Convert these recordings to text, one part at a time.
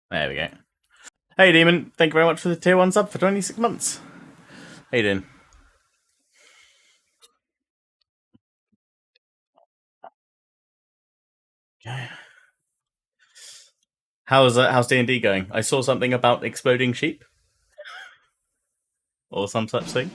There we go. Hey, Demon. Thank you very much for the tier 1 sub for 26 months. How you doing? Okay. How's D&D going? I saw something about exploding sheep. Or some such thing.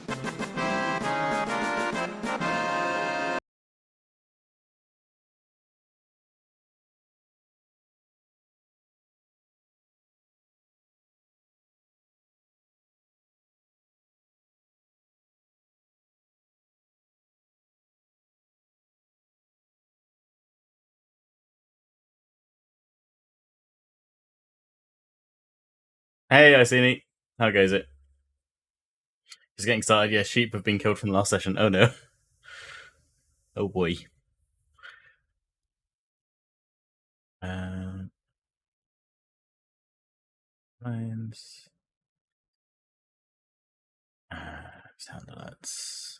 Hey, Iceni. How goes it? Just getting started. Yeah, sheep have been killed from the last session. Oh no. Oh boy. Lions. Sound alerts.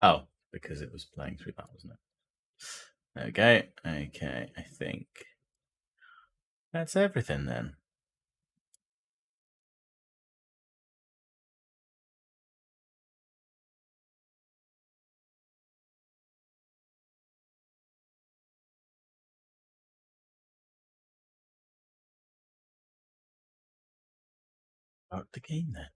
Oh, because it was playing through that, wasn't it? There we go. Okay, I think that's everything then. Start the game then.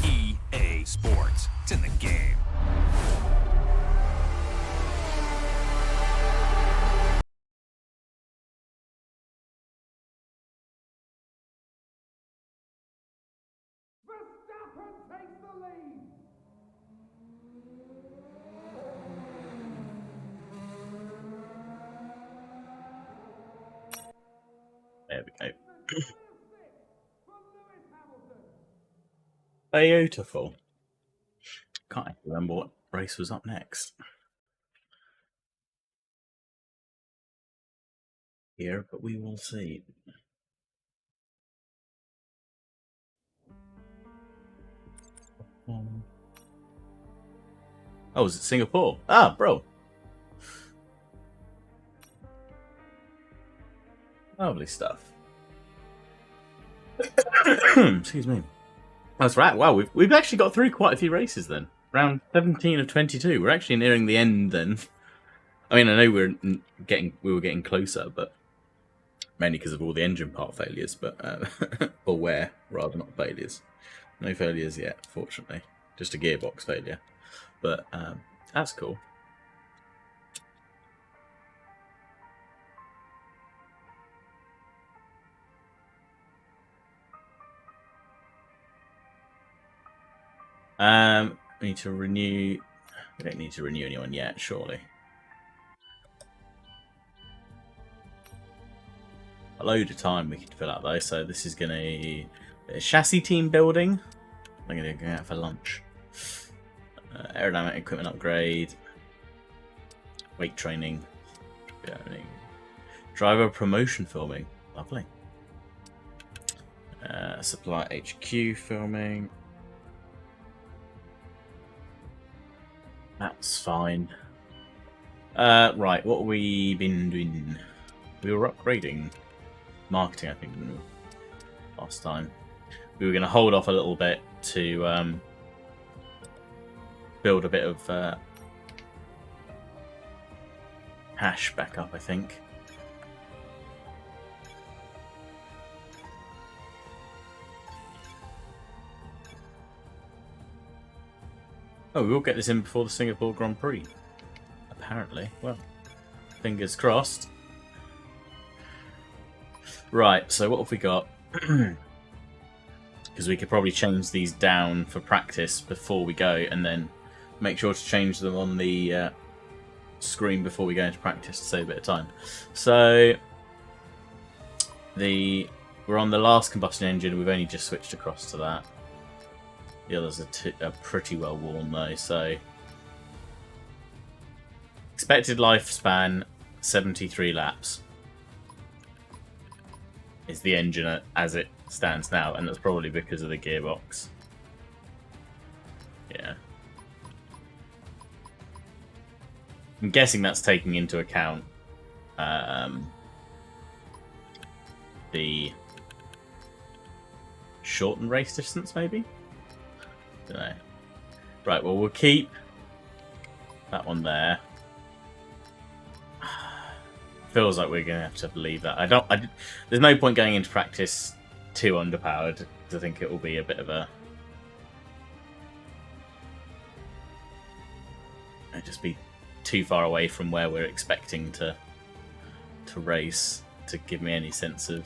EA Sports. It's in the game. Verstappen takes the lead. There we go. For Lewis Hamilton. Beautiful. Can't actually remember what race was up next here, but we will see. Oh, is it Singapore? Ah, bro. Lovely stuff. Excuse me. That's right. Wow, we've actually got through quite a few races then. Round 17 of 22. We're actually nearing the end then. I mean, I know we were getting closer, but mainly because of all the engine part failures, but or rather not failures. No failures yet, fortunately. Just a gearbox failure. But that's cool. We need to renew. We don't need to renew anyone yet, surely. A load of time we could fill out though. So this is going to be a chassis team building. I'm going to go out for lunch. Aerodynamic equipment upgrade. Weight training. Driver promotion filming. Lovely. Supply HQ filming. That's fine. Right, what have we been doing? We were upgrading marketing, I think, last time. We were going to hold off a little bit to build a bit of hash back up, I think. Oh, we will get this in before the Singapore Grand Prix. Apparently. Well, fingers crossed. Right, so what have we got? Because we could probably change these down for practice before we go, and then make sure to change them on the screen before we go into practice to save a bit of time. So we're we're on the last combustion engine. We've only just switched across to that. The others are pretty well worn though. So expected lifespan 73 laps is the engine as it stands now, and that's probably because of the gearbox. Yeah. I'm guessing that's taking into account the shortened race distance, maybe? Don't know. Right, well, we'll keep that one there. Feels like we're going to have to leave that. There's no point going into practice too underpowered, because I think it will be a bit of a... It'll just be too far away from where we're expecting to race to give me any sense of...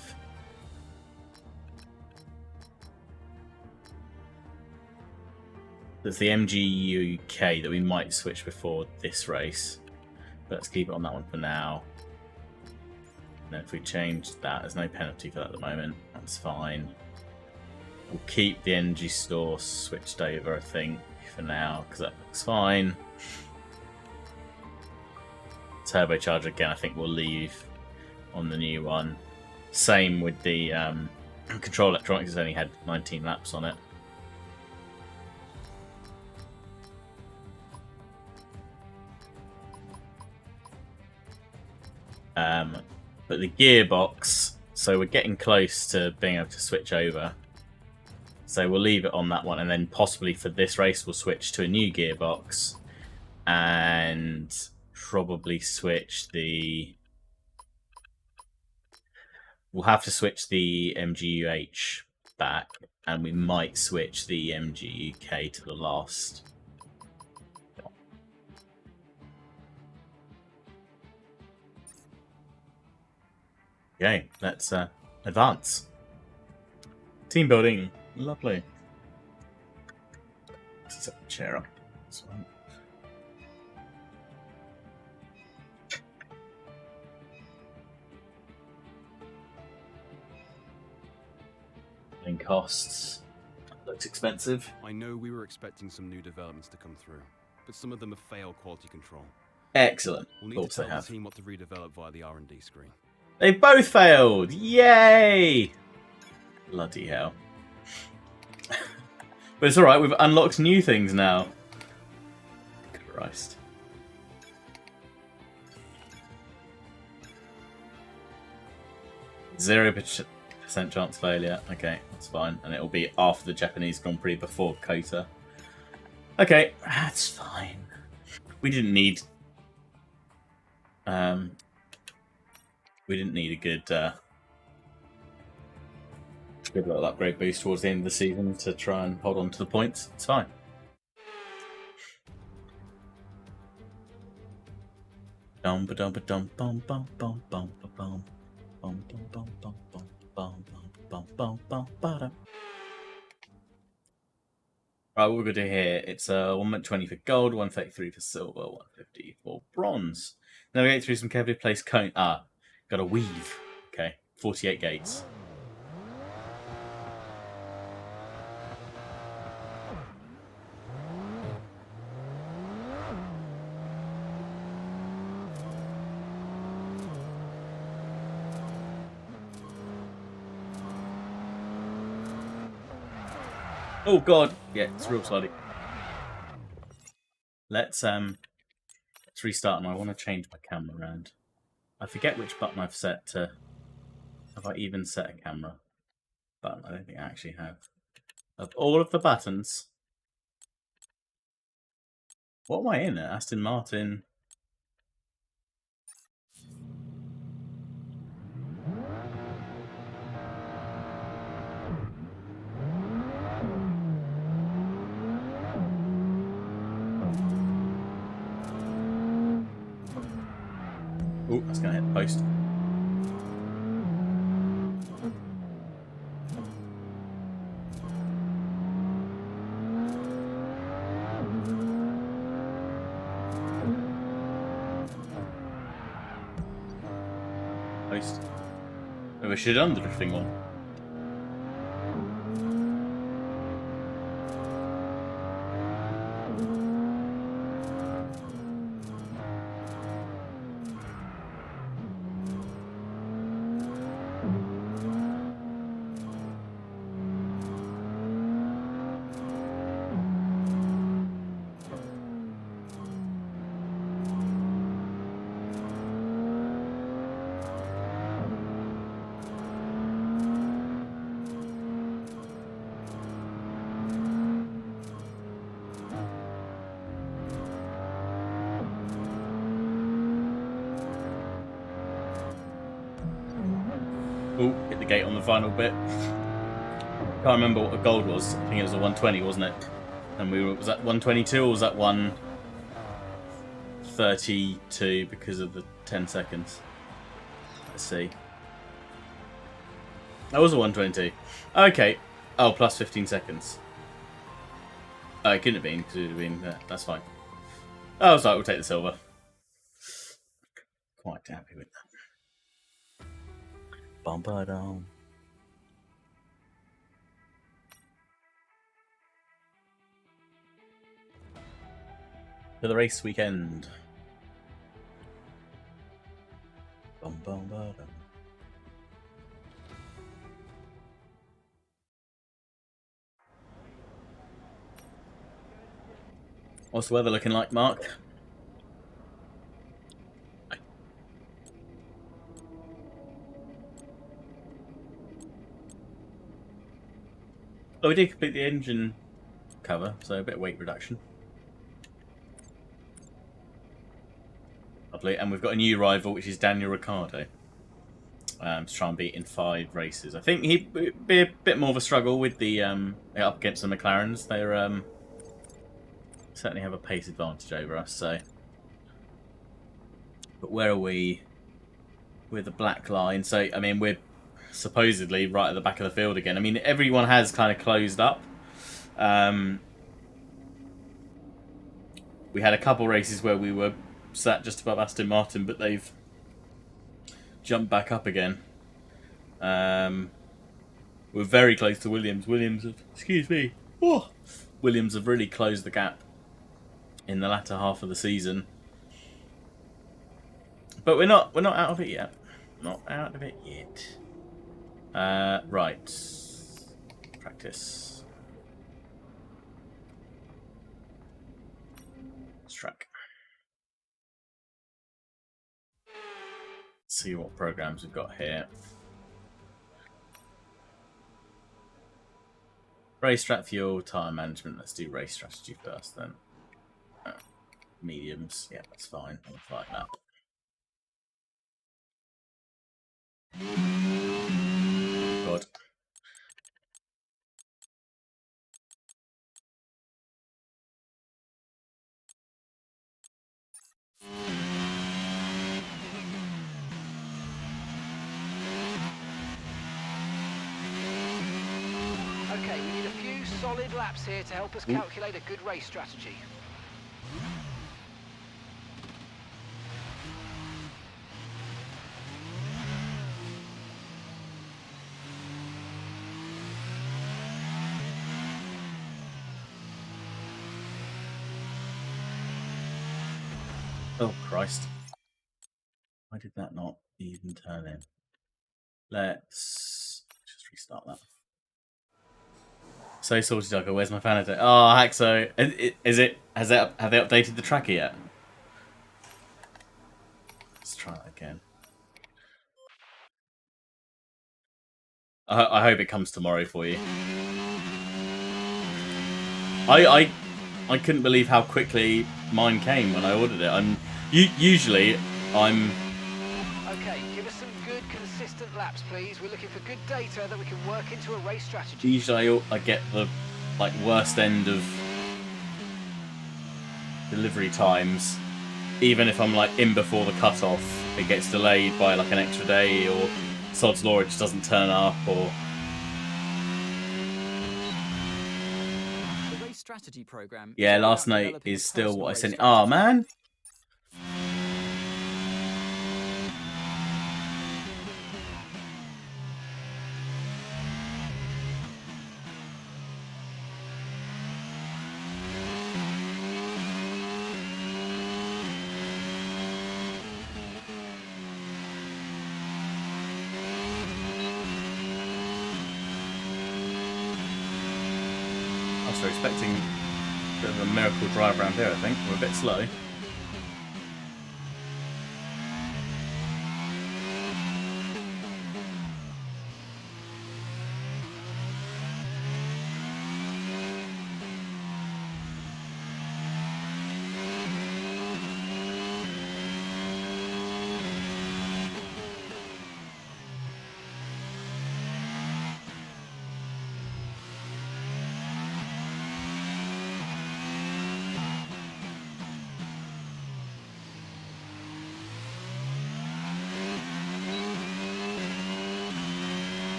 There's the MG UK that we might switch before this race, but let's keep it on that one for now. And if we change that, there's no penalty for that at the moment. That's fine. We'll keep the energy store switched over, I think, for now, because that looks fine. Turbocharger again, I think we'll leave on the new one. Same with the control electronics, it's only had 19 laps on it. But the gearbox, so we're getting close to being able to switch over. So we'll leave it on that one, and then possibly for this race we'll switch to a new gearbox and probably switch the... We'll have to switch the MGUH back, and we might switch the MGUK to the last. Okay, let's advance. Team building, lovely. Set the chair up. Costs. Looks expensive. I know we were expecting some new developments to come through, but some of them have failed quality control. Excellent. We'll need Of course to they tell have. the team what to redevelop via the R&D screen. They've both failed! Yay! Bloody hell. But it's alright, we've unlocked new things now. Christ. Zero % chance failure. Okay, that's fine. And it'll be after the Japanese Grand Prix before Kota. Okay, that's fine. We didn't need... we didn't need a good little upgrade boost towards the end of the season to try and hold on to the points. It's fine. Dum ba dum ba dum bum bum bum bum bum bum bum bum bum bum bum bum bum bum bum. Right, what we're going to do here, it's 120 for gold, 133 for silver, 150 for bronze. Navigate through some carefully placed cone. Got a weave. Okay, 48 gates. Oh god, yeah, it's real slowly. Let's restart, and I want to change my camera around. I forget which button I've set to... Have I even set a camera button? I don't think I actually have. Of all of the buttons... What am I in at? Aston Martin... Oh, that's going to hit the post. Post. Maybe I should have done the drifting one. Oh, hit the gate on the final bit. Can't remember what the gold was. I think it was a 120, wasn't it? And was that 122 or was that 132 because of the 10 seconds? Let's see. That was a 122. Okay. Oh, plus 15 seconds. Oh, it couldn't have been because it would have been there. That's fine. Oh, it's like we'll take the silver. Quite happy with that. Bum ba dum. For the race weekend. Bum bum ba dum. What's the weather looking like, Mark? Oh, we did complete the engine cover, so a bit of weight reduction. Lovely, and we've got a new rival, which is Daniel Ricciardo. To try and beat in 5 races. I think he'd be a bit more of a struggle with the up against the McLarens. They're certainly have a pace advantage over us. So, but where are we? We're the black line. So I mean, we're supposedly right at the back of the field again. I mean, everyone has kind of closed up. We had a couple races where we were sat just above Aston Martin, but they've jumped back up again. We're very close to Williams. Williams have really closed the gap in the latter half of the season. But we're not out of it yet. Not out of it yet. Right. Practice. Track. See what programs we've got here. Race strat, fuel, tyre management. Let's do race strategy first then. Mediums. Yeah, that's fine. I'll fight that. God. Okay, we need a few solid laps here to help us calculate a good race strategy. Oh, Christ. Why did that not even turn in? Let's just restart that. So Salty Dogger, where's my fan attack? Oh, Haxo. Have they updated the tracker yet? Let's try that again. I hope it comes tomorrow for you. I couldn't believe how quickly mine came when I ordered it. Usually I'm. Okay, give us some good, consistent laps, please. We're looking for good data that we can work into a race strategy. Usually I get the worst end of delivery times. Even if I'm in before the cutoff, it gets delayed by an extra day, or sod's law it just doesn't turn up, or. The race strategy program. Yeah, last night is still what I sent. Oh man. Expecting a bit of a miracle drive around here, I think. We're a bit slow.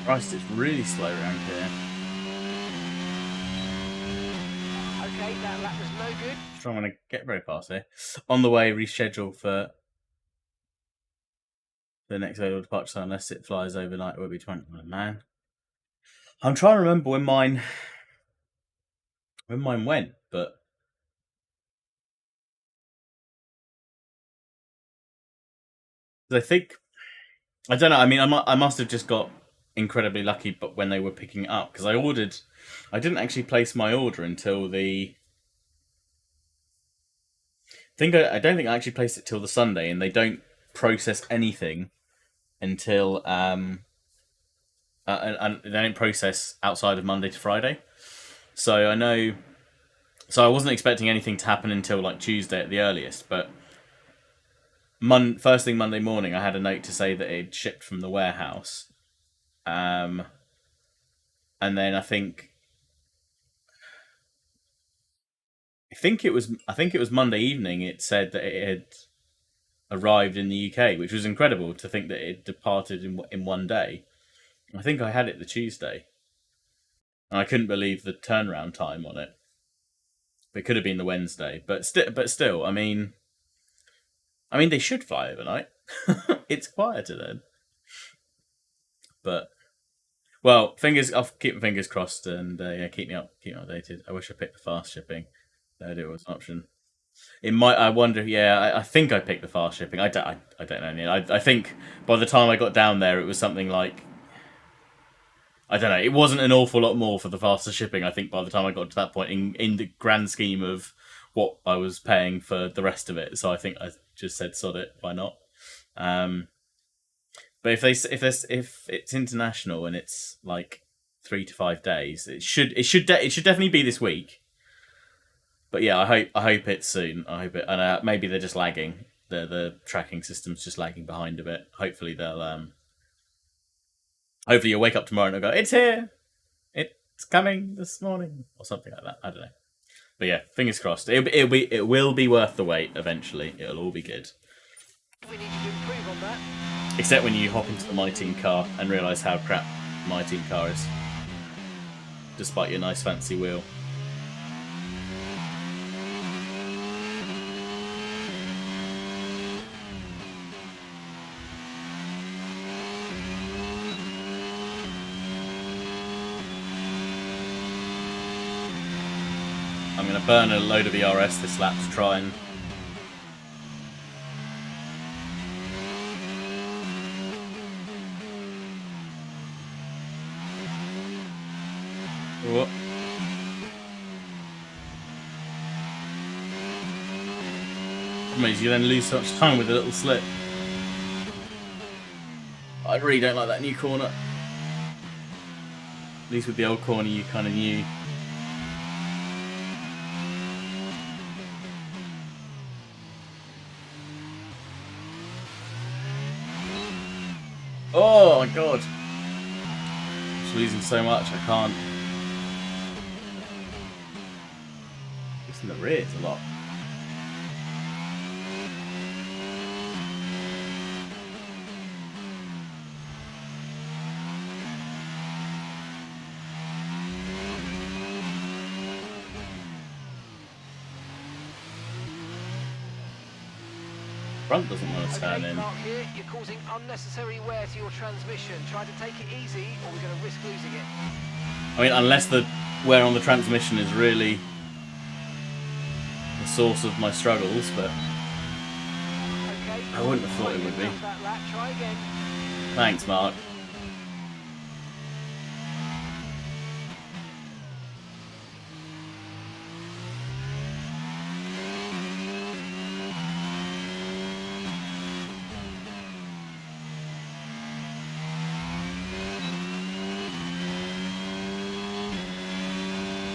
Christ, it's really slow around here. Okay, that lap was no good. Trying to get very fast here. On the way, reschedule for the next available departure, so unless it flies overnight, it will be 20. Oh, man, I'm trying to remember when mine went, but I think I don't know. I mean, I must have just got incredibly lucky, but when they were picking it up, because I didn't actually place my order until the. I don't think I actually placed it till the Sunday, and they don't process anything until and they don't process outside of Monday to Friday. So I know. So I wasn't expecting anything to happen until like Tuesday at the earliest, but first thing Monday morning, I had a note to say that it shipped from the warehouse, and then I think it was Monday evening. It said that it had arrived in the UK, which was incredible to think that it departed in one day. I think I had it the Tuesday, and I couldn't believe the turnaround time on it. It could have been the Wednesday, but still, I mean, they should fly overnight. It's quieter then. But well, I'll keep my fingers crossed, and keep me updated. I wish I picked the fast shipping. That it was an option. It might. I wonder. Yeah, I think I picked the fast shipping. I don't know. I think by the time I got down there, it was something like. I don't know. It wasn't an awful lot more for the faster shipping. I think by the time I got to that point, in the grand scheme of what I was paying for the rest of it, so I think I just said sod it. Why not? But if it's international and it's like 3 to 5 days, it should definitely be this week. But yeah, I hope it's soon. I hope it, and maybe they're just lagging. The tracking system's just lagging behind a bit. Hopefully they'll hopefully you'll wake up tomorrow and they'll go, it's here, it's coming this morning, or something like that. I don't know. But yeah, fingers crossed. It will be worth the wait eventually. It'll all be good. We need to improve on that. Except when you hop into the My Team car and realise how crap My Team car is. Despite your nice fancy wheel. I'm going to burn a load of ERS this lap to try and... What? Means you then lose so much time with a little slip. I really don't like that new corner. At least with the old corner you kind of knew. Oh my god. I'm just losing so much, I can't. It's in the rear, it's a lot. Front doesn't want to turn in. Mark here, you're causing unnecessary wear to your transmission. Try to take it easy, or we're going to risk losing it. I mean, unless the wear on the transmission is really the source of my struggles, but Okay. I wouldn't have thought it would be. That lap. Try again. Thanks, Mark.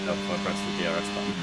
Before I press the DRS button.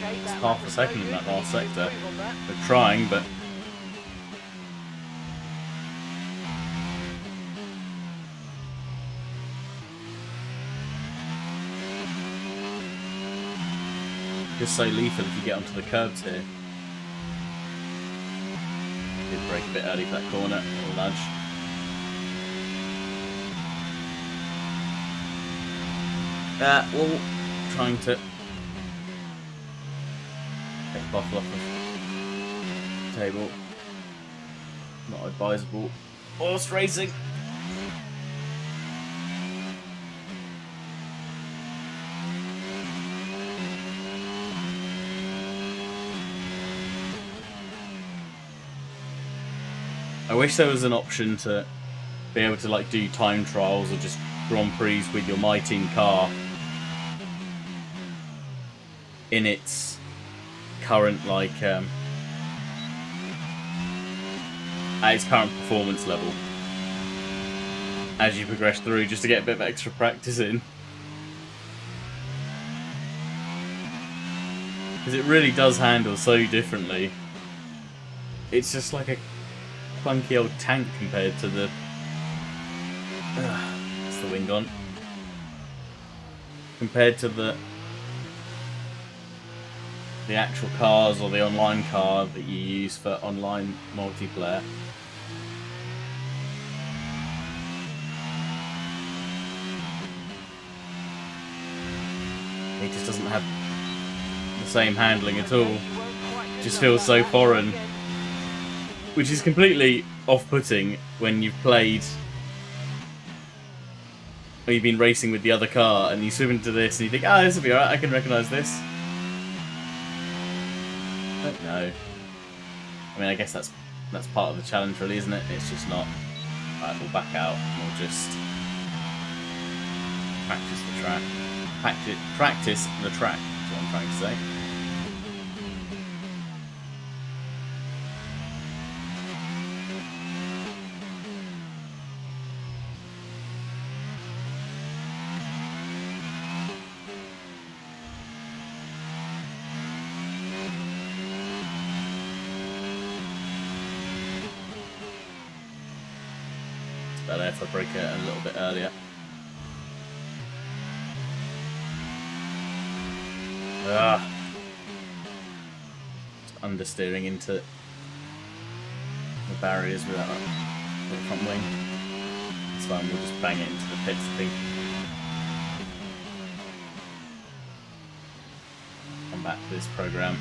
Okay, that half a was second no in that good. We last need to sector. improve on that. They're trying, but just so lethal if you get onto the curbs here. Did brake a bit early for that corner, or nudge. Well, trying to take Buffalo off the table. Not advisable. Horse racing. I wish there was an option to be able to like do time trials or just Grand Prix with your My Team car in its current at its current performance level as you progress through, just to get a bit of extra practice in. Because it really does handle so differently. It's just like a clunky old tank compared to the... That's the wing gone. Compared to the actual cars or the online car that you use for online multiplayer. It just doesn't have the same handling at all. It just feels so foreign. Which is completely off-putting when you've played... or you've been racing with the other car and you swim into this and you think, ah, this will be alright, I can recognise this. I don't know. I mean, I guess that's part of the challenge, really, isn't it? It's just not, right, we'll back out and we'll just practice the track. Practice the track, is what I'm trying to say. Better if I break it a little bit earlier. Just understeering into the barriers without the front wing. It's fine, we'll just bang it into the pits, I think. Come back to this program.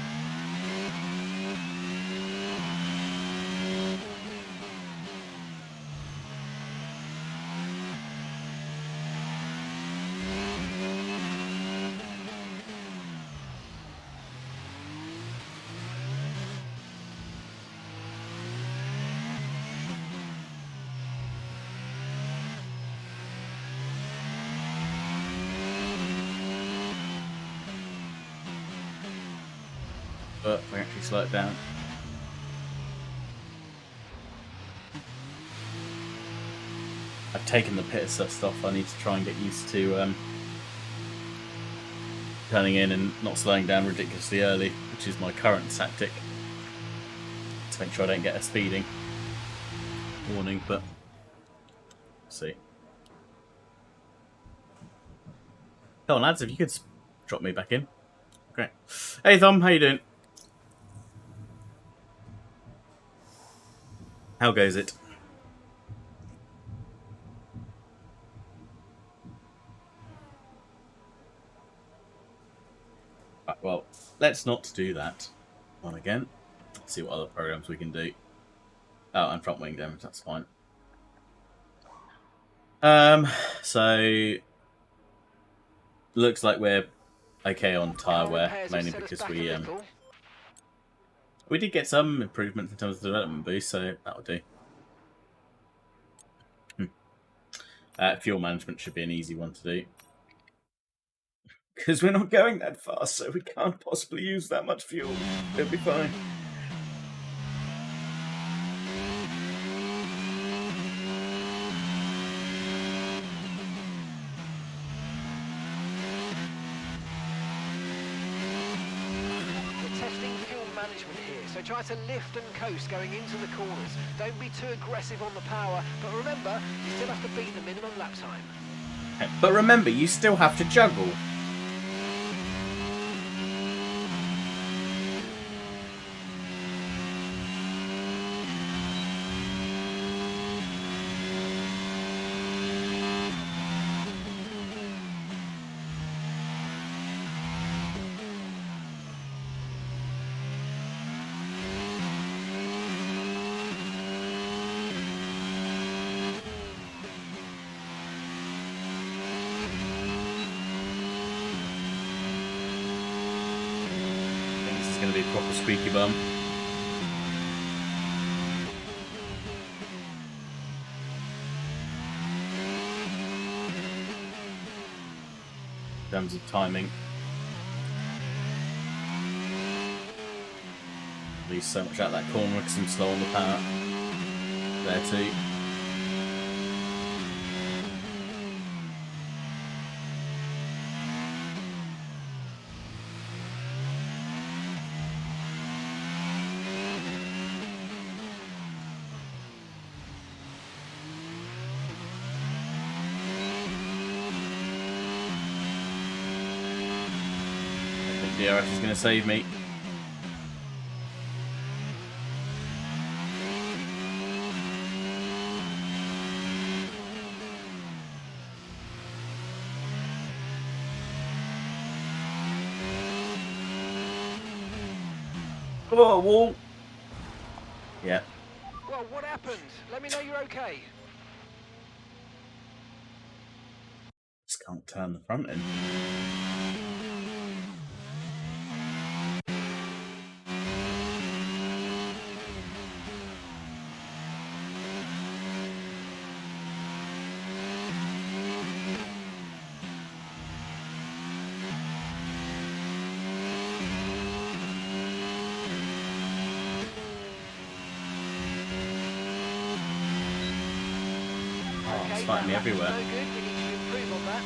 But if I actually slow it down. I've taken the pit assist off. I need to try and get used to turning in and not slowing down ridiculously early, which is my current tactic. To make sure I don't get a speeding warning, but we'll see. Come on, lads, if you could drop me back in. Great. Hey, Tom, how you doing? How goes it? Right, well, let's not do that one again. Let's see what other programs we can do. Oh, and front wing damage, that's fine. So looks like we're okay on tyre wear, mainly because we did get some improvements in terms of development boost, so that'll do. Fuel management should be an easy one to do. Because we're not going that fast, so we can't possibly use that much fuel. It'll be fine. so try to lift and coast going into the corners. Don't be too aggressive on the power, but remember, you still have to beat the minimum lap time. But remember, you still have to juggle. It's going to be a proper squeaky bum. In terms of timing. Lose so much out that corner because I'm slow on the power. There too. DRS is going to save me. Oh, wall. Yeah. Well, what happened? Let me know you're okay. Just can't turn the front end. It's fighting me everywhere. No good. We need to improve on that.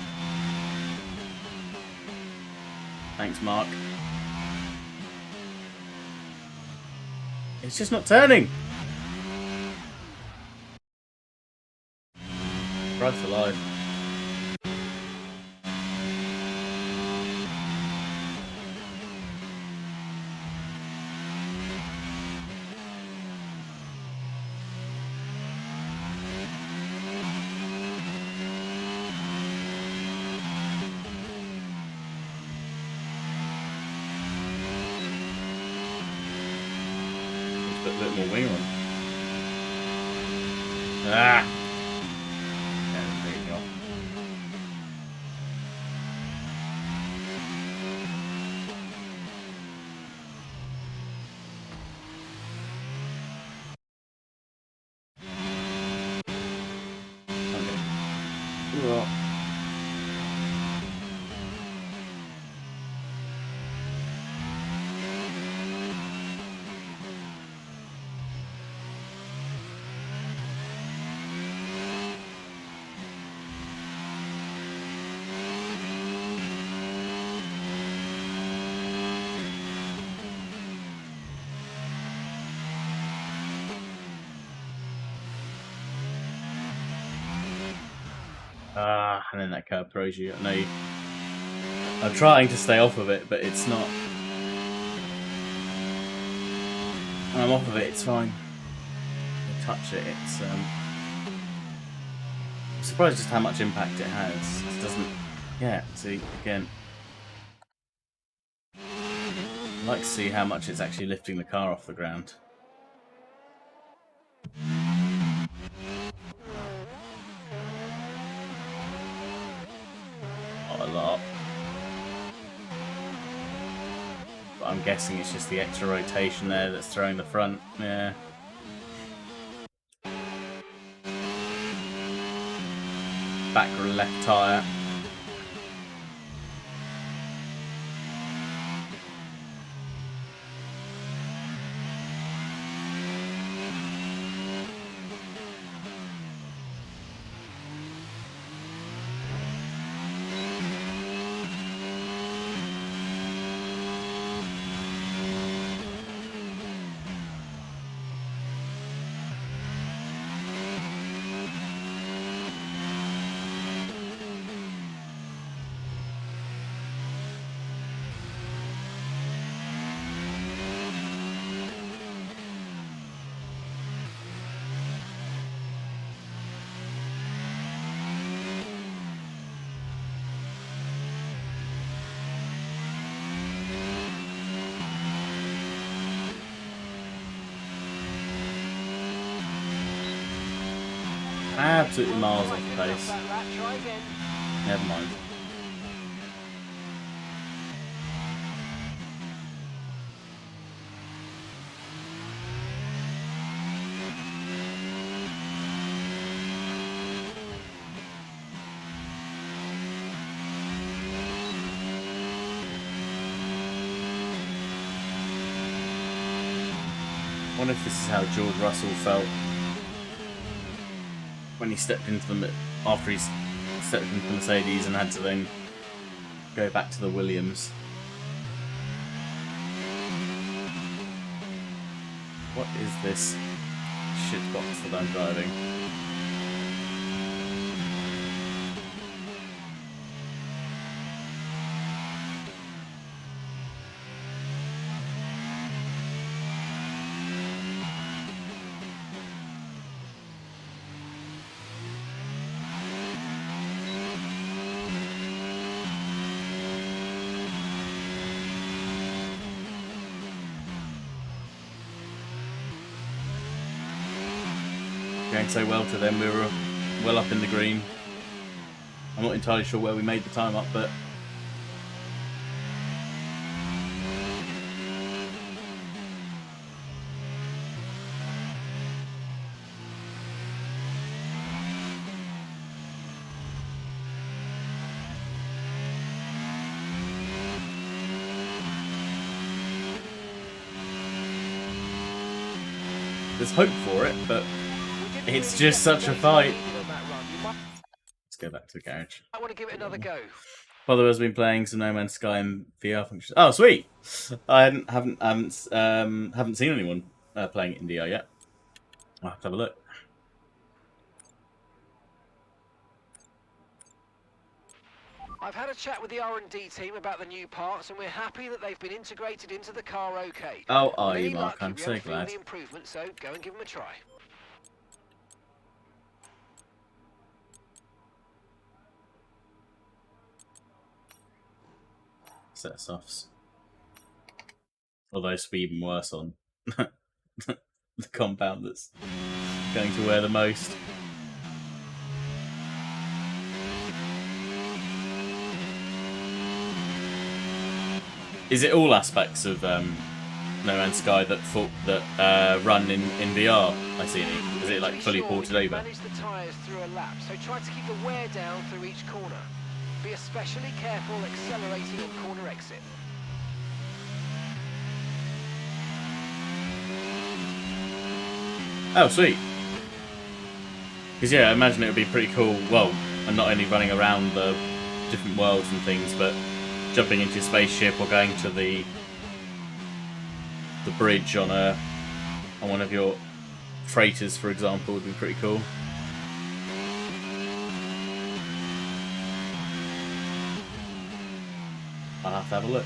Thanks, Mark. It's just not turning. Christ alive. Put a bit more wing on. Ah! Yeah, there you go. Okay. Well. And then that curb throws you. I know you... I'm trying to stay off of it, but it's not. When I'm off of it, it's fine. I touch it, it's I'm surprised just how much impact it has. It doesn't. Yeah, see, again. I'd like to see how much it's actually lifting the car off the ground. Not a lot. But I'm guessing it's just the extra rotation there that's throwing the front. Yeah. Back left tyre. Absolutely miles off Right, the good enough pace. that lap. Try again. Never mind. I wonder if this is how George Russell felt when he stepped into the after he stepped into the Mercedes and had to then go back to the Williams. What is this shitbox that I'm driving? Going so well to them, we were well up in the green. I'm not entirely sure where we made the time up, but there's hope for it, but it's just such a fight. Let's go back to the garage. I want to give it another go. Father has been playing some No Man's Sky and VR functions. Oh, sweet! I haven't seen anyone playing it in VR yet. I'll have to have a look. I've had a chat with the R&D team about the new parts, and we're happy that they've been integrated into the car. Okay. Oh, are With you, any Mark? luck, I'm you'll be so able to feel glad. the improvement, so go and give them a try. Set of softs. Although it's even worse on the compound that's going to wear the most. Is it all aspects of No Man's Sky that run in VR? I see. Is it like fully ported over? Manage the tyres through a lap, so try to keep the wear down through each corner. Be especially careful accelerating on corner exit. Oh, sweet. Because yeah, I imagine it would be pretty cool. Well, and not only running around the different worlds and things, but jumping into a spaceship or going to the bridge on one of your freighters, for example, would be pretty cool. I'll have to have a look.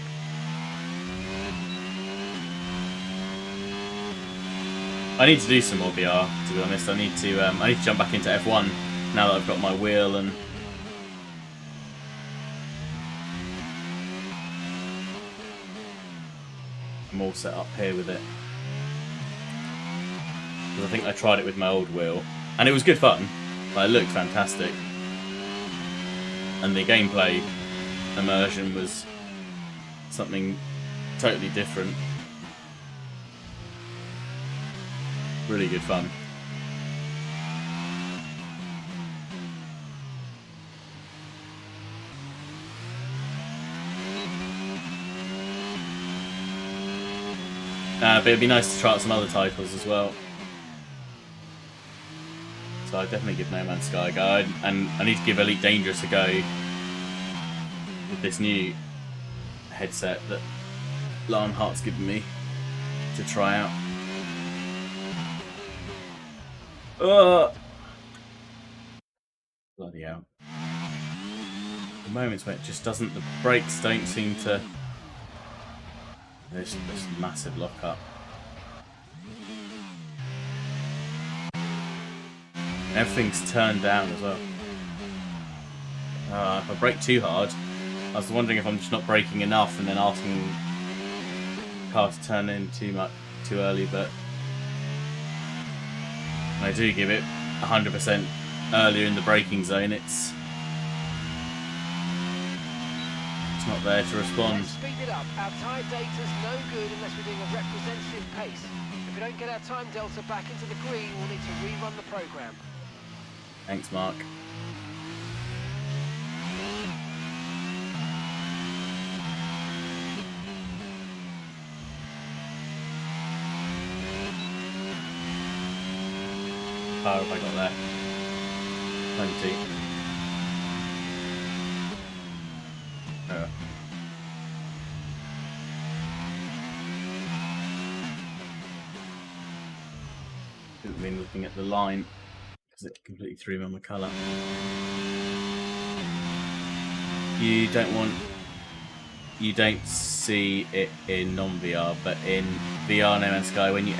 I need to do some more VR, to be honest. I need to jump back into F1 now that I've got my wheel and I'm all set up here with it. Because I think I tried it with my old wheel and it was good fun. Like, it looked fantastic. And the gameplay immersion was something totally different. Really good fun. But it'd be nice to try out some other titles as well. So I'd definitely give No Man's Sky a go. And I need to give Elite Dangerous a go with this new headset that Lionheart's given me to try out. Bloody hell. The moments where it just doesn't, the brakes don't seem to. There's this massive lock up. Everything's turned down as well. If I brake too hard, I was wondering if I'm just not braking enough and then asking the car to turn in too early, but I do give it 100% earlier in the braking zone, it's not there to respond. Let's speed it up. Our tyre data's no good unless we're doing a representative pace. If we don't get our time delta back into the green, we'll need to rerun the program. Thanks, Mark. How have I got there? 20. Oh. Didn't mean looking at the line because it completely threw me on the colour. You don't see it in non-VR, but in VR No Man's Sky, when you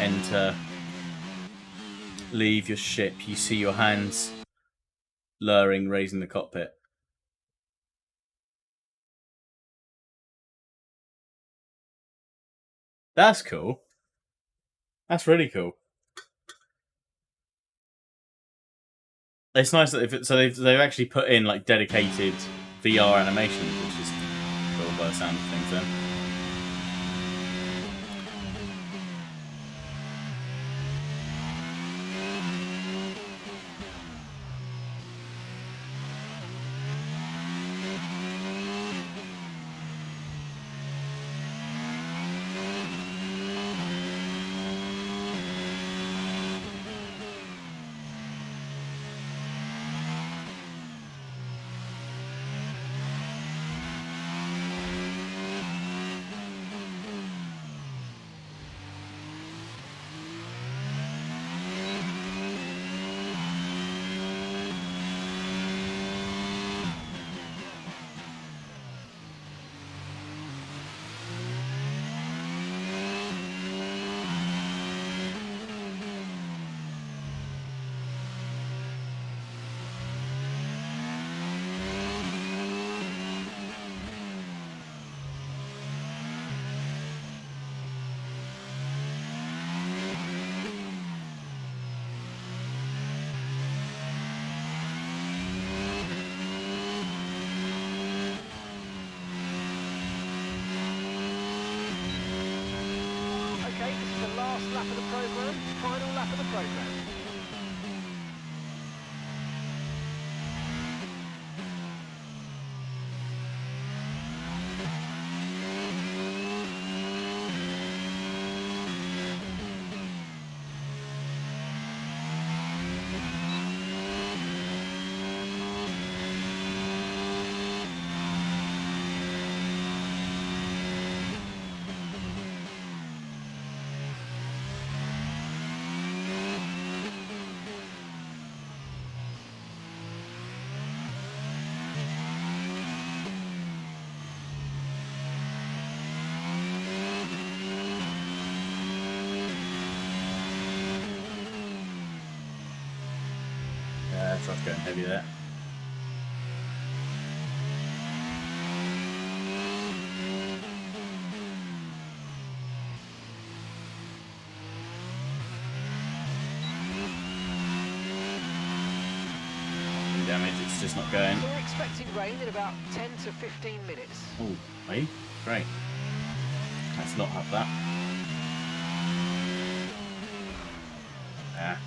leave your ship, you see your hands lowering, raising the cockpit. That's cool. That's really cool. It's nice that they've actually put in like dedicated VR animations, which is cool by the sound of things then. Last lap of the program, final lap of the program. Truck's going heavy there. Damage, it's just not going. So we're expecting rain in about 10 to 15 minutes. Oh, wait, great. Let's not have that. Ah.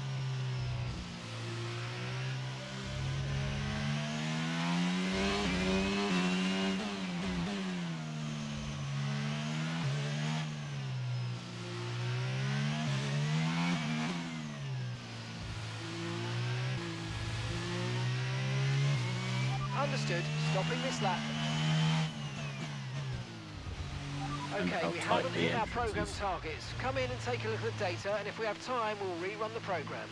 Understood. Stopping this lap. Okay, we haven't hit our program targets. Come in and take a look at the data, and if we have time, we'll rerun the program.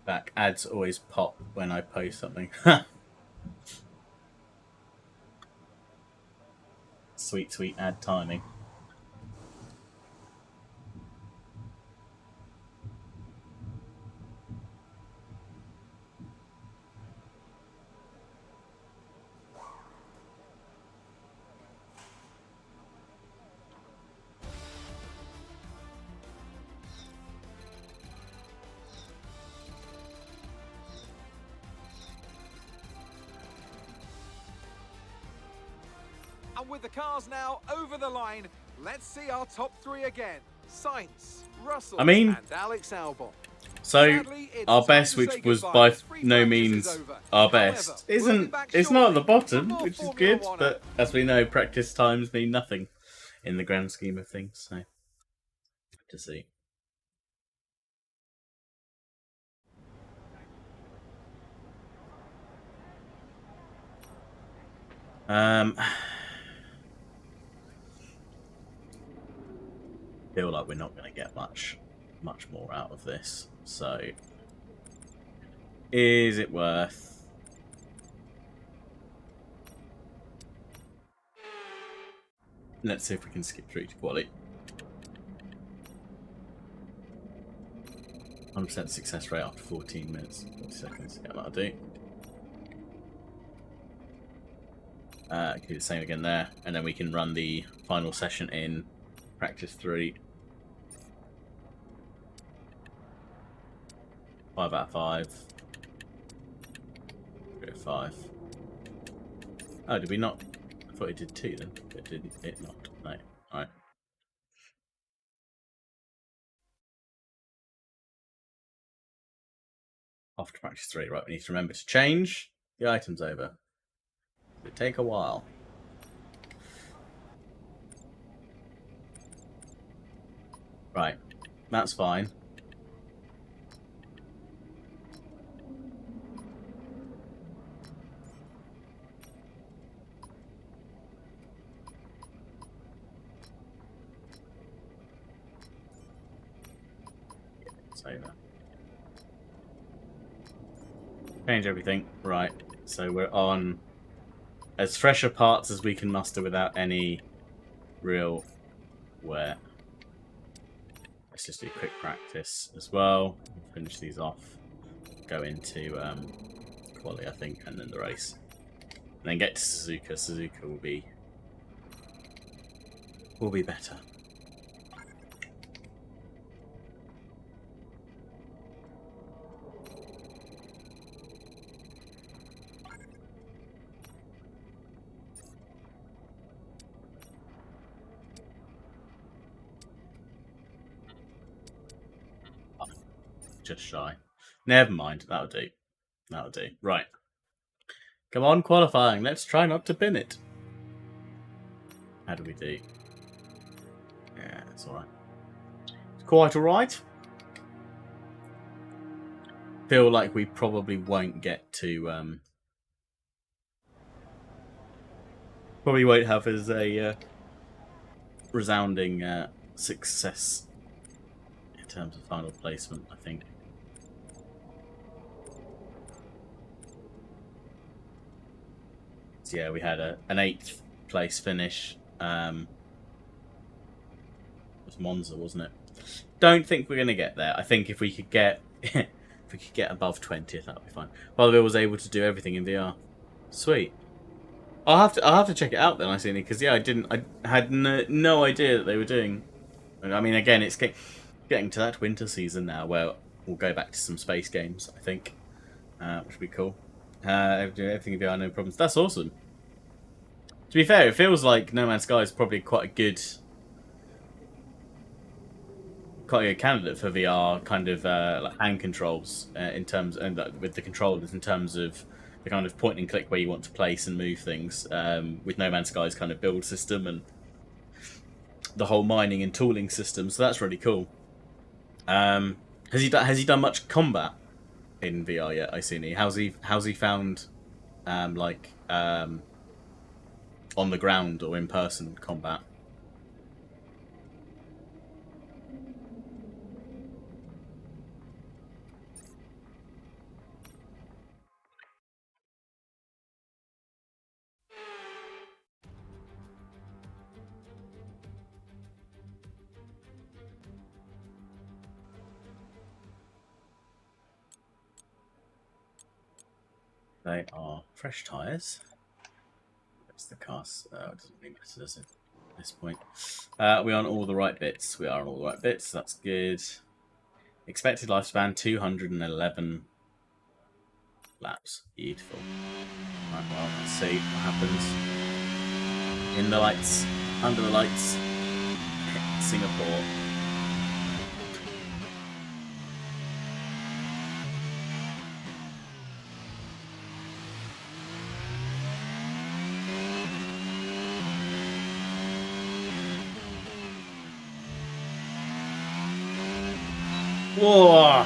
Back ads always pop when I post something. Sweet, sweet ad timing. And with the cars now over the line, let's see our top three again. Sainz, Russell, I mean, and Alex Albon. so Sadly, it's our time best, to which say was goodbye by as free no practice is means over. our However, best, we'll be isn't back it's not at the shortly for bottom, more which is Formula good, One but as we know, practice times mean nothing in the grand scheme of things. So, to see. Feel like we're not going to get much more out of this. So, is it worth? Let's see if we can skip through to quality. 100% success rate after 14 minutes, 40 seconds. Yeah, that'll do. Do the same again there, and then we can run the final session in practice 3. 5 out of 5. 3 out of 5. Oh, did we not? I thought it did 2 then. It didn't. It not. No. Alright. After practice 3, right? We need to remember to change the items over. It'll take a while. Right. That's fine. It's over. Change everything. Right. So we're on as fresher parts as we can muster without any real wear. Let's just do quick practice as well. Finish these off. Go into quali, I think, and then the race. And then get to Suzuka. Suzuka will be better. Just shy. Never mind. That'll do. That'll do. Right. Come on, qualifying. Let's try not to bin it. How do we do? Yeah, it's alright. It's quite alright. Feel like we probably won't get to... probably won't have as a resounding success in terms of final placement, I think. So yeah, we had an 8th place finish. It was Monza, wasn't it? Don't think we're gonna get there. I think if we could get above 20th, that would be fine. Bolivar was able to do everything in VR. Sweet. I'll have to check it out then, I see, because yeah, I had no idea that they were doing. I mean, again, it's getting to that winter season now where we'll go back to some space games, I think, which would be cool. Everything in VR, no problems. That's awesome. To be fair, it feels like No Man's Sky is probably quite a good candidate for VR kind of like hand controls in terms, and with the controllers in terms of the kind of point and click where you want to place and move things, with No Man's Sky's kind of build system and the whole mining and tooling system. So that's really cool. Has he done much combat in VR yet, Iceni? How's he found on the ground or in person combat? They are fresh tyres. That's the cast. It doesn't really matter, does it? At this point, we're on all the right bits. We are on all the right bits. That's good. Expected lifespan 211 laps. Beautiful. Right, well, let's see what happens. In the lights, under the lights, Singapore. Whoa!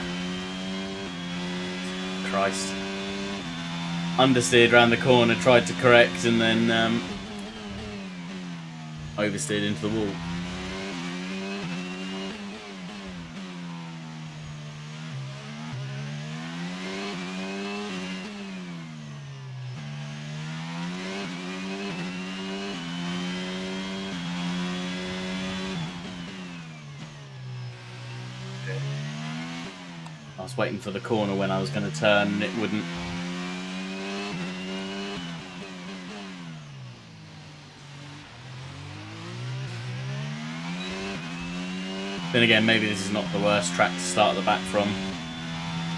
Christ. Understeered around the corner, tried to correct, and then oversteered into the wall. I was waiting for the corner when I was going to turn and it wouldn't. Then again, maybe this is not the worst track to start at the back from.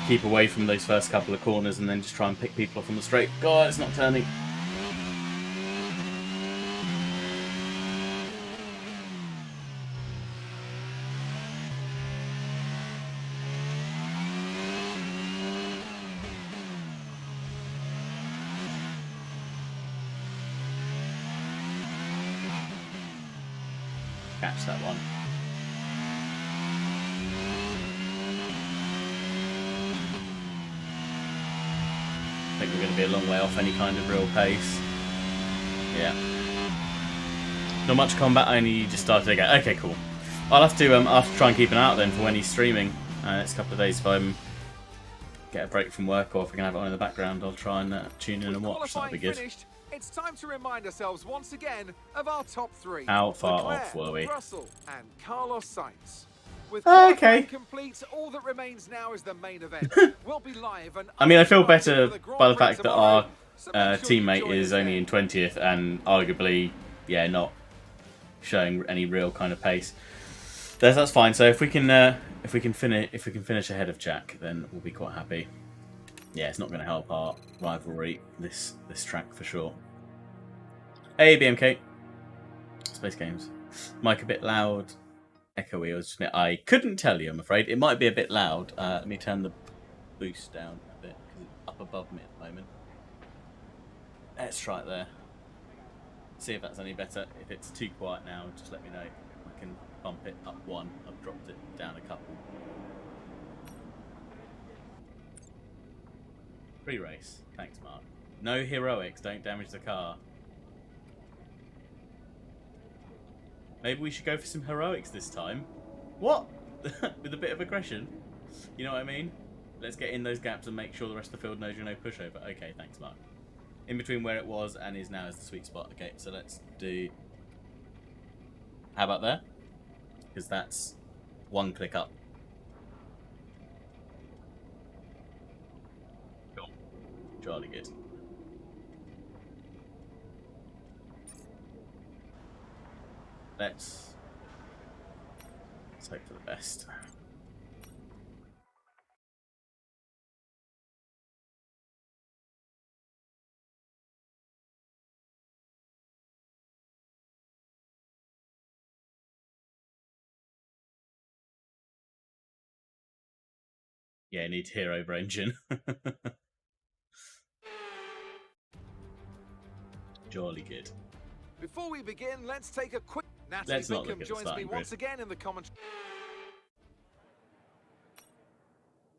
Keep away from those first couple of corners and then just try and pick people off on the straight. God, it's not turning. Catch that one. I think we're going to be a long way off any kind of real pace. Yeah. Not much combat, only just started again. Okay, cool. I'll have to try and keep an eye out then for when he's streaming next couple of days. If I get a break from work or if I can have it on in the background, I'll try and tune in and watch. That'll be good. Finished, it's time to remind ourselves once again of our top three. How far Leclerc, off were we? Russell and Carlos Sainz. With Okay. qualifying complete, all that remains now is the main event. We'll be live and I mean, I feel uninterrupted better for the Grand by the Prix fact that tomorrow, our so make sure you teammate join is us only then. in 20th and arguably, yeah, not showing any real kind of pace. That's fine. So if we can finish ahead of Jack, then we'll be quite happy. Yeah, it's not going to help our rivalry this track for sure. Hey BMK, Space Games. Mic a bit loud, echoey. I couldn't tell you. I'm afraid it might be a bit loud. Let me turn the boost down a bit because it's up above me at the moment. Let's try it there. See if that's any better. If it's too quiet now, just let me know. I can bump it up one. I've dropped it down a couple. Free race. Thanks, Mark. No heroics. Don't damage the car. Maybe we should go for some heroics this time. What? With a bit of aggression? You know what I mean? Let's get in those gaps and make sure the rest of the field knows you're no pushover. Okay, thanks, Mark. In between where it was and is now is the sweet spot. Okay, so let's do... How about there? Because that's one click up. Cool. Jolly good. Let's hope for the best. Yeah, it needs hero over engine. Jolly good. Before we begin, let's take a quick... Natalie Let's not look Bingham at the joins me starting once grid. again in the commentary.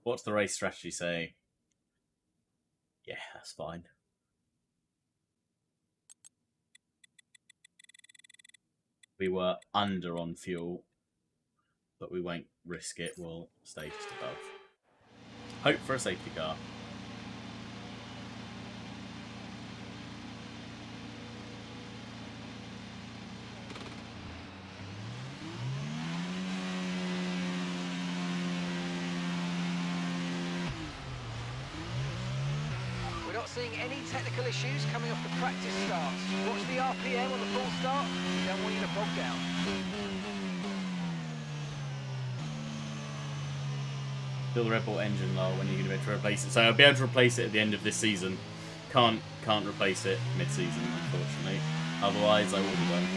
What's the race strategy say? Yeah, that's fine. We were under on fuel, but we won't risk it. We'll stay just above. Hope for a safety car. We're not seeing any technical issues coming off the practice starts. Watch the RPM on the full start. We don't want you to bog down. Still the Red Bull engine low when you're going to be able to replace it. So I'll be able to replace it at the end of this season. Can't replace it mid-season, unfortunately. Otherwise, I would have done.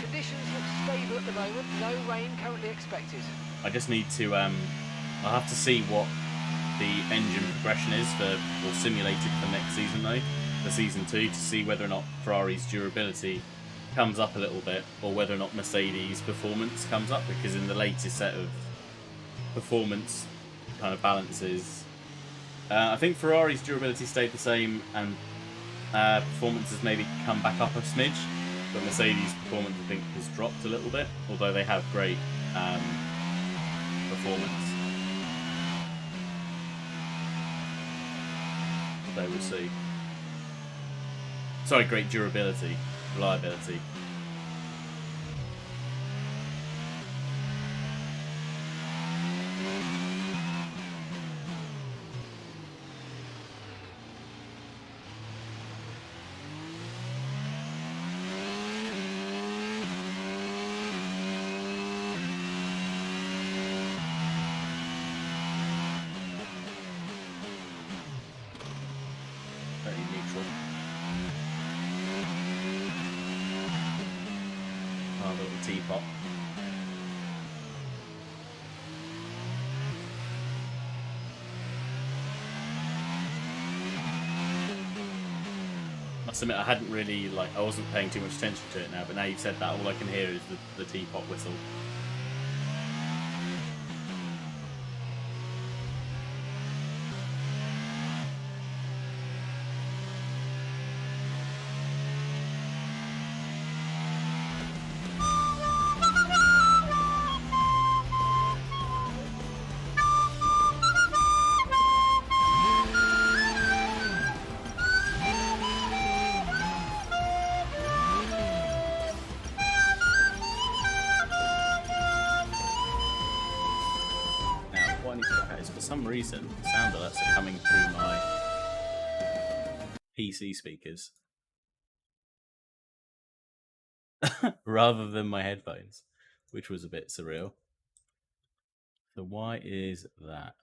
Conditions look stable at the moment. No rain currently expected. I just need to, I'll have to see what the engine progression is for, or simulated for next season though, for season 2, to see whether or not Ferrari's durability comes up a little bit, or whether or not Mercedes' performance comes up, because in the latest set of performance kind of balances, I think Ferrari's durability stayed the same, and performance has maybe come back up a smidge, but Mercedes' performance I think has dropped a little bit, although they have great performance. So we'll see. Sorry, great durability, reliability. Very neutral. Oh, little teapot. Must admit, I hadn't really, I wasn't paying too much attention to it now, but now you've said that, all I can hear is the teapot whistle. For some reason, sound alerts are coming through my PC speakers rather than my headphones, which was a bit surreal. So why is that?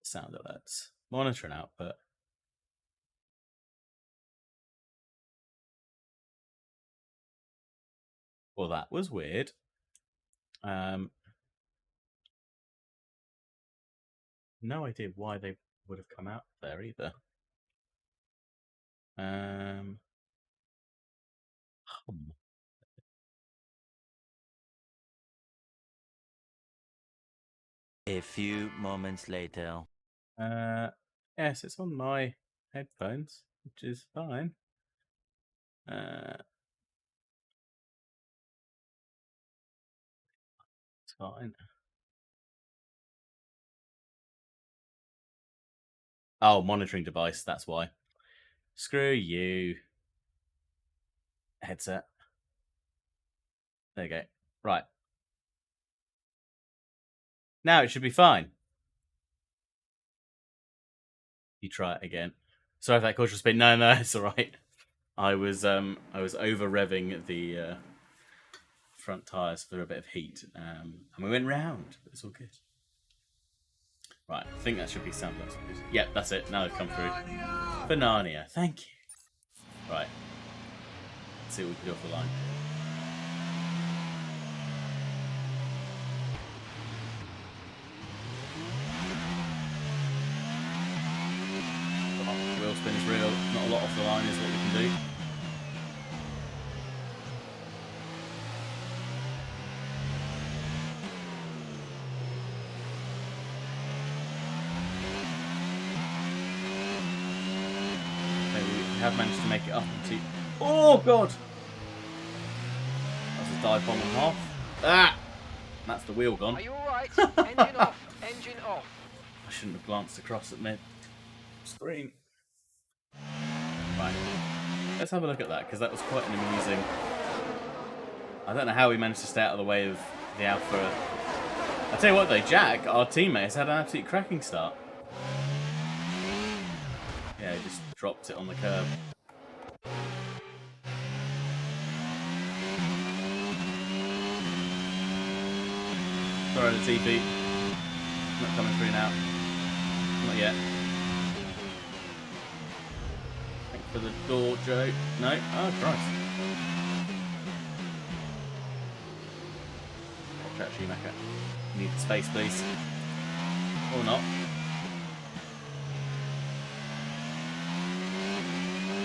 Sound alerts, monitoring output. Well, that was weird. No idea why they would have come out there either. A few moments later. Yes, it's on my headphones, which is fine. It's fine. Oh, monitoring device, that's why. Screw you. Headset. There you go. Right. Now it should be fine. You try it again. Sorry if that caused you a spin. No, it's alright. I was over revving the front tyres for a bit of heat. And we went round. It's all good. Right, I think that should be sound. Yep, that's it. Now it's come through. Banania. Thank you. Right. Let's see what we can do off the line. Wheel spin is real. Not a lot off the line is what we can do. Have managed to make it up into. Oh god! That's a dive bomb and a half. Ah! That's the wheel gone. Are you alright? Engine off. Engine off. I shouldn't have glanced across at mid screen. Right. Let's have a look at that, because that was quite an amusing. I don't know how we managed to stay out of the way of the Alpha. I tell you what though, Jack, our teammate, has had an absolute cracking start. Yeah, he just dropped it on the curb. Sorry, the TV. Not coming through now. Not yet. Thanks for the door, Joe. No? Oh, Christ. Track Schumacher. Need the space, please. Or not.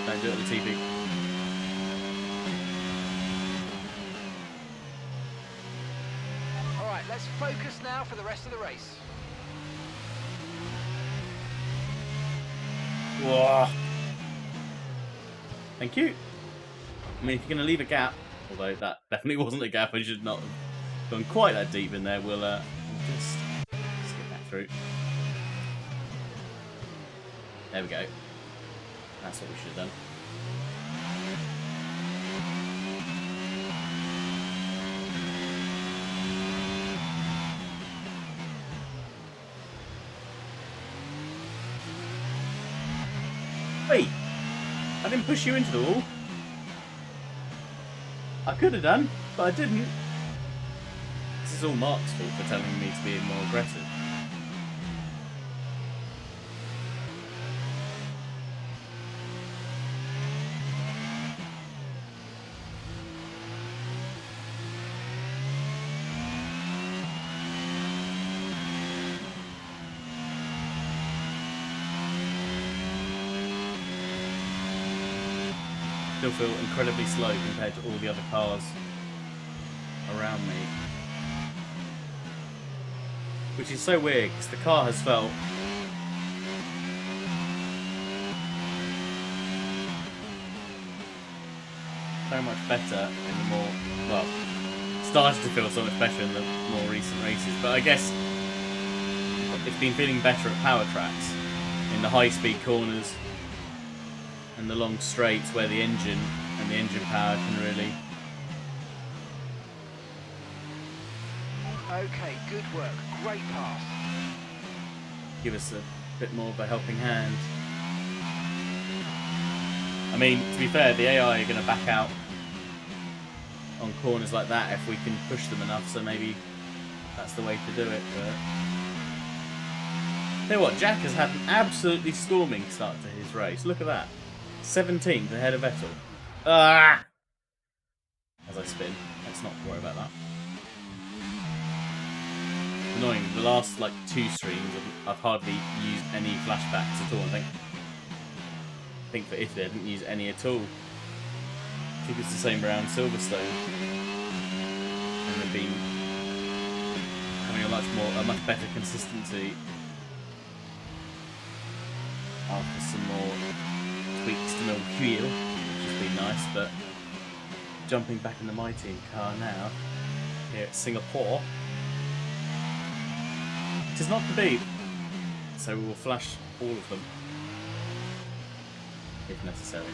Don't do it with the TV. All right, let's focus now for the rest of the race. Whoa. Thank you. I mean, if you're going to leave a gap, although that definitely wasn't a gap, I should not have gone quite that deep in there, we'll just skip that through. There we go. That's what we should have done. Wait! I didn't push you into the wall. I could have done, but I didn't. This is all Mark's fault for telling me to be more aggressive. Still feel incredibly slow compared to all the other cars around me. Which is so weird, because the car has felt so much better in the more, well, started to feel so much better in the more recent races, but I guess it's been feeling better at power tracks, in the high-speed corners and the long straights where the engine and the engine power can really... Okay, good work. Great pass. give us a bit more of a helping hand. I mean, to be fair, the AI are going to back out on corners like that if we can push them enough, so maybe that's the way to do it. But tell you what, Jack has had an absolutely storming start to his race. Look at that. 17th ahead of Vettel. Ah! As I spin. Let's not worry about that. Annoying, the last like 2 streams I've hardly used any flashbacks at all. I think for Italy I didn't use any at all. I think it's the same around Silverstone. And they've been having a much better consistency after some more tweaks to the wheel, which has been nice. But jumping back in the My Team car now here at Singapore. It is not to be, so we will flash all of them if necessary.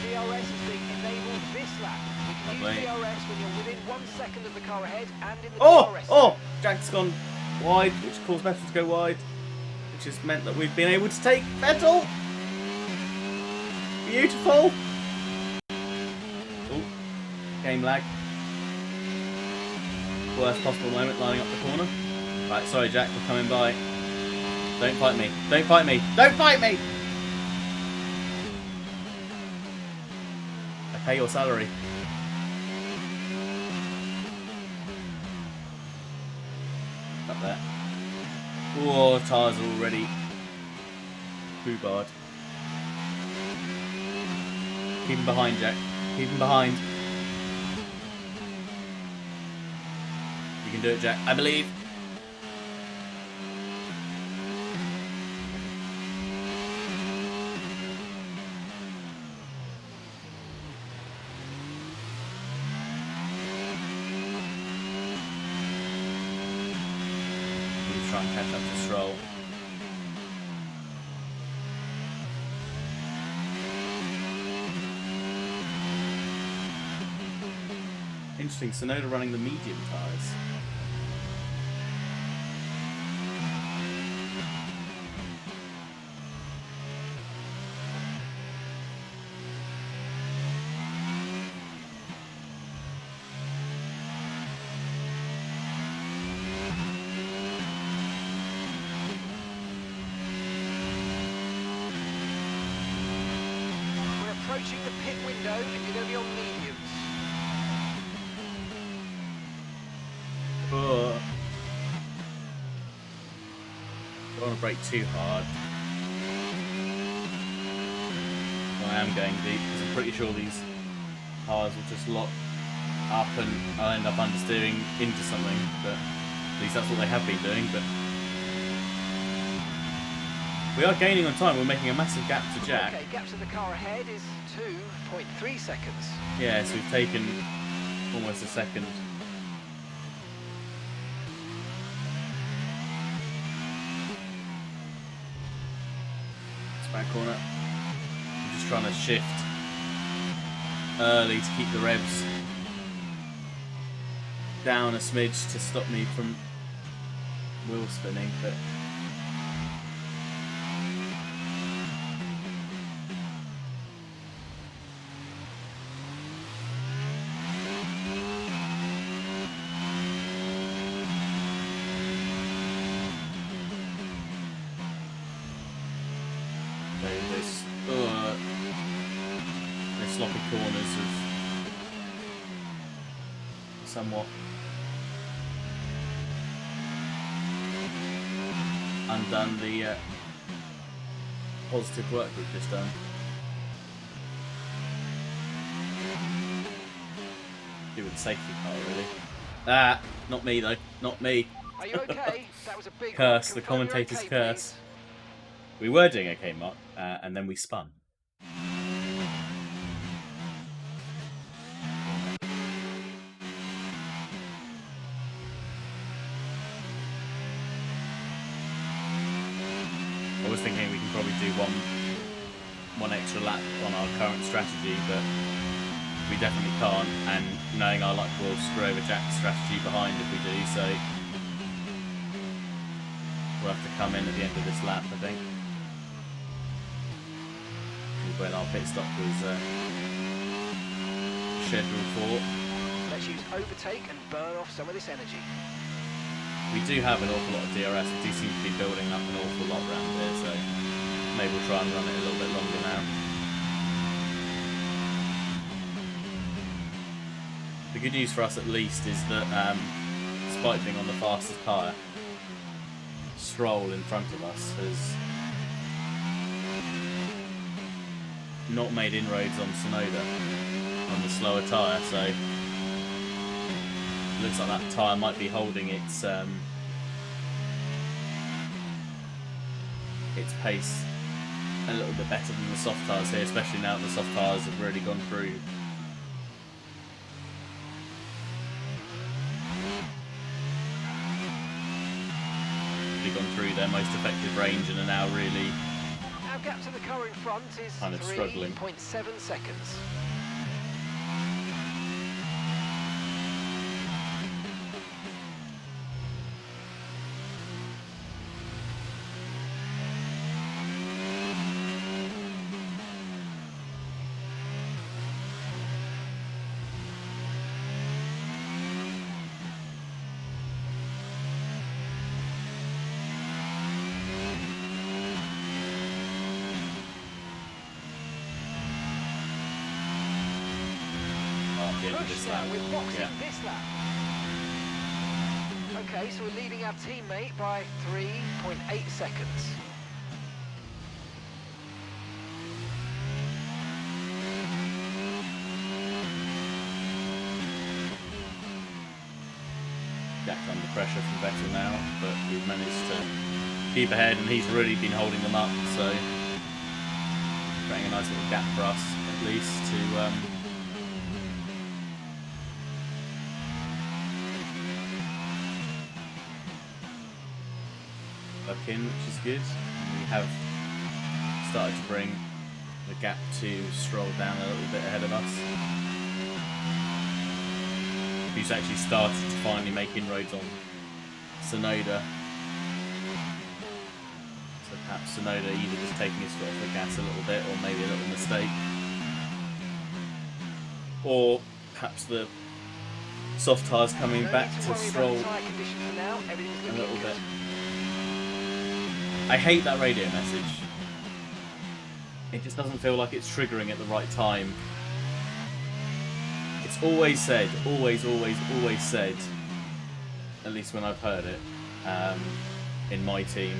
DRS is being enabled this lap. We can use DRS when you're within 1 second of the car ahead and in the DRS. Oh! Jack's gone wide, which caused Vettel to go wide, which has meant that we've been able to take Vettel. Beautiful. Oh, game lag. Worst possible moment, lining up the corner. Right, sorry Jack, we're coming by. Don't fight me. Don't fight me. Don't fight me! I pay your salary. Up there. Oh, tyres are already boobarred. Keep him behind, Jack. Keep him behind. You can do it, Jack. I believe. Try and catch up to Stroll. Interesting, Sonoda running the medium tyres. approaching the pit window and you're going to be on mediums. Oh. Don't want to brake too hard. I am going deep because I'm pretty sure these cars will just lock up and I'll end up understeering into something, but at least that's what they have been doing. But we are gaining on time. We're making a massive gap to Jack. Okay, gap to the car ahead is 2.3 seconds. Yeah, so we've taken almost a second. It's back corner. I'm just trying to shift early to keep the revs down a smidge to stop me from wheel spinning, but there's sloppy corners have somewhat undone the positive work we've just done. Do with the safety car, really. Ah, not me though, not me. Are you okay? That was a big Curse, one. the Confirm you're commentator's okay, curse. please. We were doing okay, Mark, and then we spun. I was thinking we can probably do one extra lap on our current strategy, but we definitely can't, and knowing our luck, we'll screw over Jack's strategy behind if we do, so we'll have to come in at the end of this lap, I think. When our pit stop was scheduled for. Let's use overtake and burn off some of this energy. We do have an awful lot of DRS. We do seem to be building up an awful lot around here, so maybe we'll try and run it a little bit longer now. The good news for us at least is that despite being on the fastest tyre, Stroll in front of us has not made inroads on Sonoda on the slower tyre, so it looks like that tyre might be holding its pace a little bit better than the soft tyres here, especially now that the soft tyres have really gone through. Gone through their most effective range and are now really Our gap to the car in front is kind of struggling. 3.7 seconds. This Push lap. now, we're boxing Yeah. this lap. Okay, so we're leading our teammate by 3.8 seconds. Jack's under pressure from Vettel now, but we've managed to keep ahead, and he's really been holding them up, so creating a nice little gap for us at least to look in, which is good. And we have started to bring the gap to Stroll down a little bit ahead of us. Who's actually started to finally make inroads on Sonoda. So perhaps Sonoda either just taking his foot off the gas a little bit, or maybe a little mistake. Or perhaps the soft tyres coming No back need to worry about Stroll the tyre condition for now. Everything's a looking little good. bit. I hate that radio message. it just doesn't feel like it's triggering at the right time. It's always said, always said, at least when I've heard it, in my team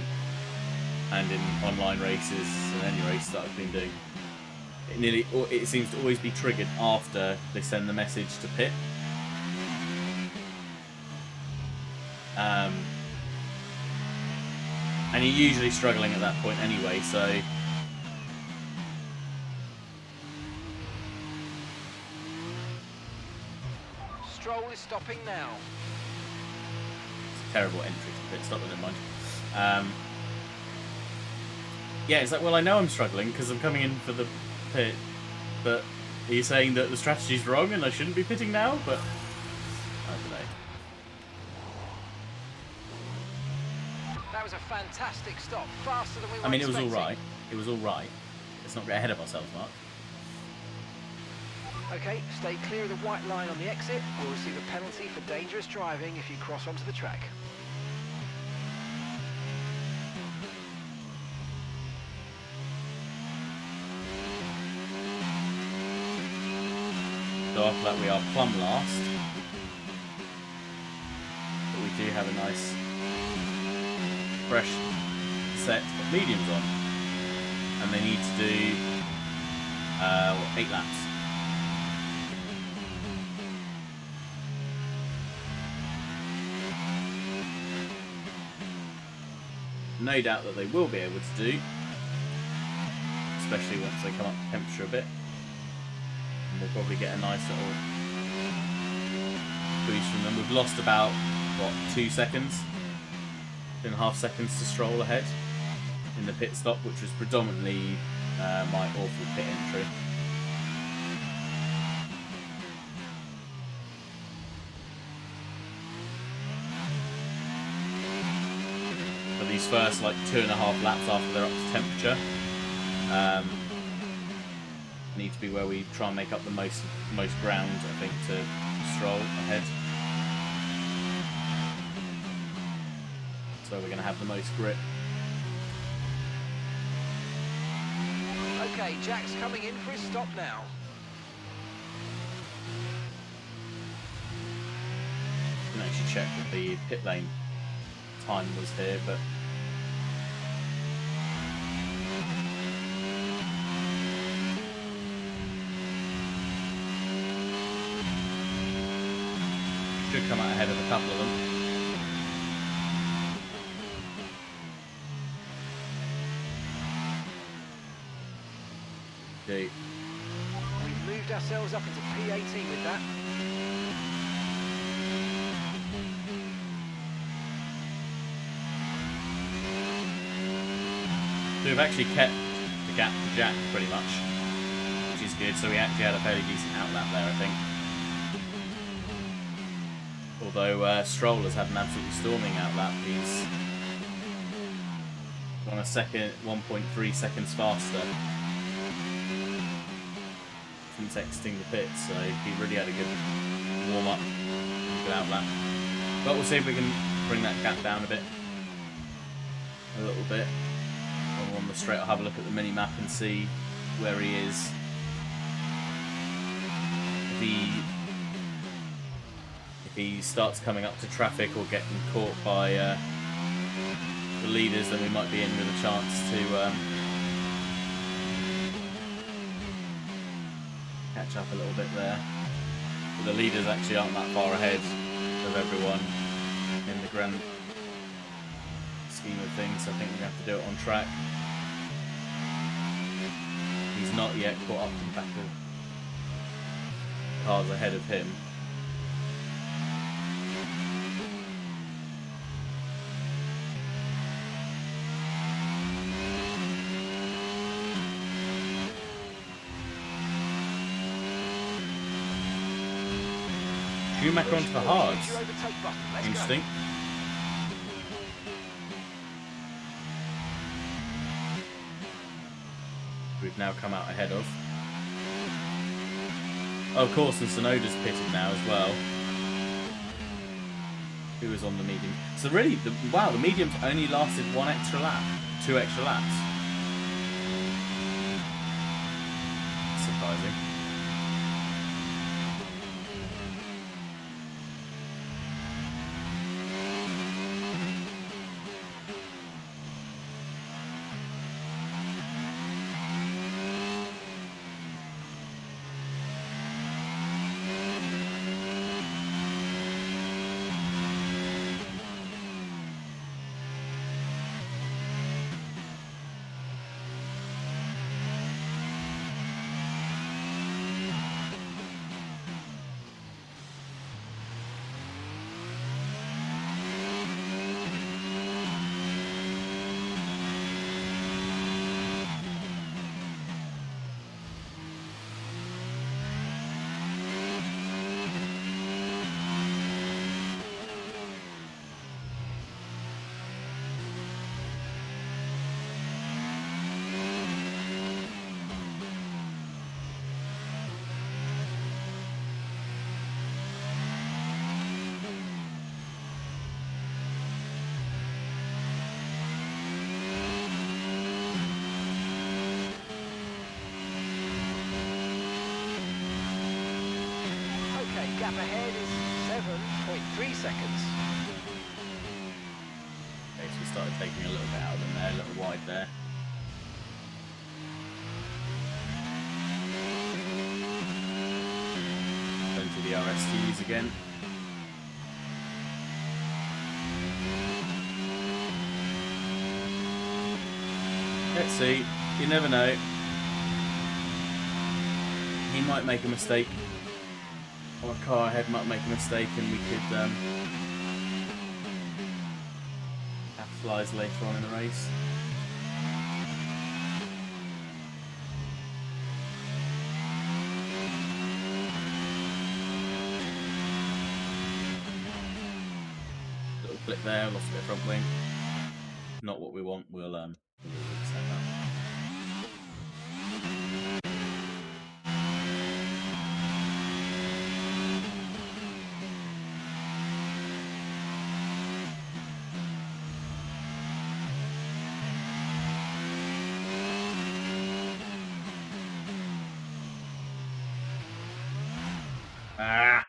and in online races and any race that I've been doing, it seems to always be triggered after they send the message to pit. And you're usually struggling at that point anyway, so Stroll is stopping now. it's a terrible entry to pit stop, never mind. Yeah, it's like, well, I know I'm struggling because I'm coming in for the pit, but are you saying that the strategy's wrong and I shouldn't be pitting now? But I don't know. That was a fantastic stop, faster than we were I mean, it was all expecting. right. It was all right. Let's not get ahead of ourselves, Mark. Okay, stay clear of the white line on the exit. You'll receive a penalty for dangerous driving if you cross onto the track. So after that, we are plumb last, but we do have a nice fresh set of mediums on, and they need to do 8 laps. No doubt that they will be able to do, especially once they come up to temperature a bit. And we'll probably get a nice little boost from them. We've lost about, what, 2 seconds? 2.5 seconds to Stroll ahead in the pit stop, which was predominantly my awful pit entry. For these first like 2.5 laps after they're up to temperature, need to be where we try and make up the most ground, I think, to Stroll ahead. So we're going to have the most grip. Okay, Jack's coming in for his stop now. I can actually check what the pit lane time was here, but should come out ahead of a couple of them. Do. We've moved ourselves up into P18 with that. So we've actually kept the gap to Jack pretty much, which is good. So we actually had a fairly decent outlap there, I think. Although Stroll has had an absolutely storming outlap. He's 1.3 seconds faster since exiting the pit, so he really had a good warm up, good outlap. But we'll see if we can bring that gap down a little bit. When we're on the straight, I'll have a look at the mini map and see where he is. If he starts coming up to traffic or getting caught by the leaders, then we might be in with a chance to catch up a little bit there. But the leaders actually aren't that far ahead of everyone in the grand scheme of things, so I think we have to do it on track. He's not yet caught up in the back of cars ahead of him. Schumacher onto the hards. Use your overtake button. Let's go. Interesting. We've now come out ahead of. Oh, of course, and Sonoda's pitted now as well. Who was on the medium? So really, wow, the mediums only lasted 1 extra lap, 2 extra laps. he? Okay, gap ahead is 7.3 seconds. Okay, so we started taking a little bit out of them there, a little wide there. Going to the RSTs again. Let's see. You never know. He might make a mistake. Or a car ahead might make a mistake and we could capitalise later on in the race. Little flip there, lost a bit of front wing. Not what we want, we'll accept that. Ah!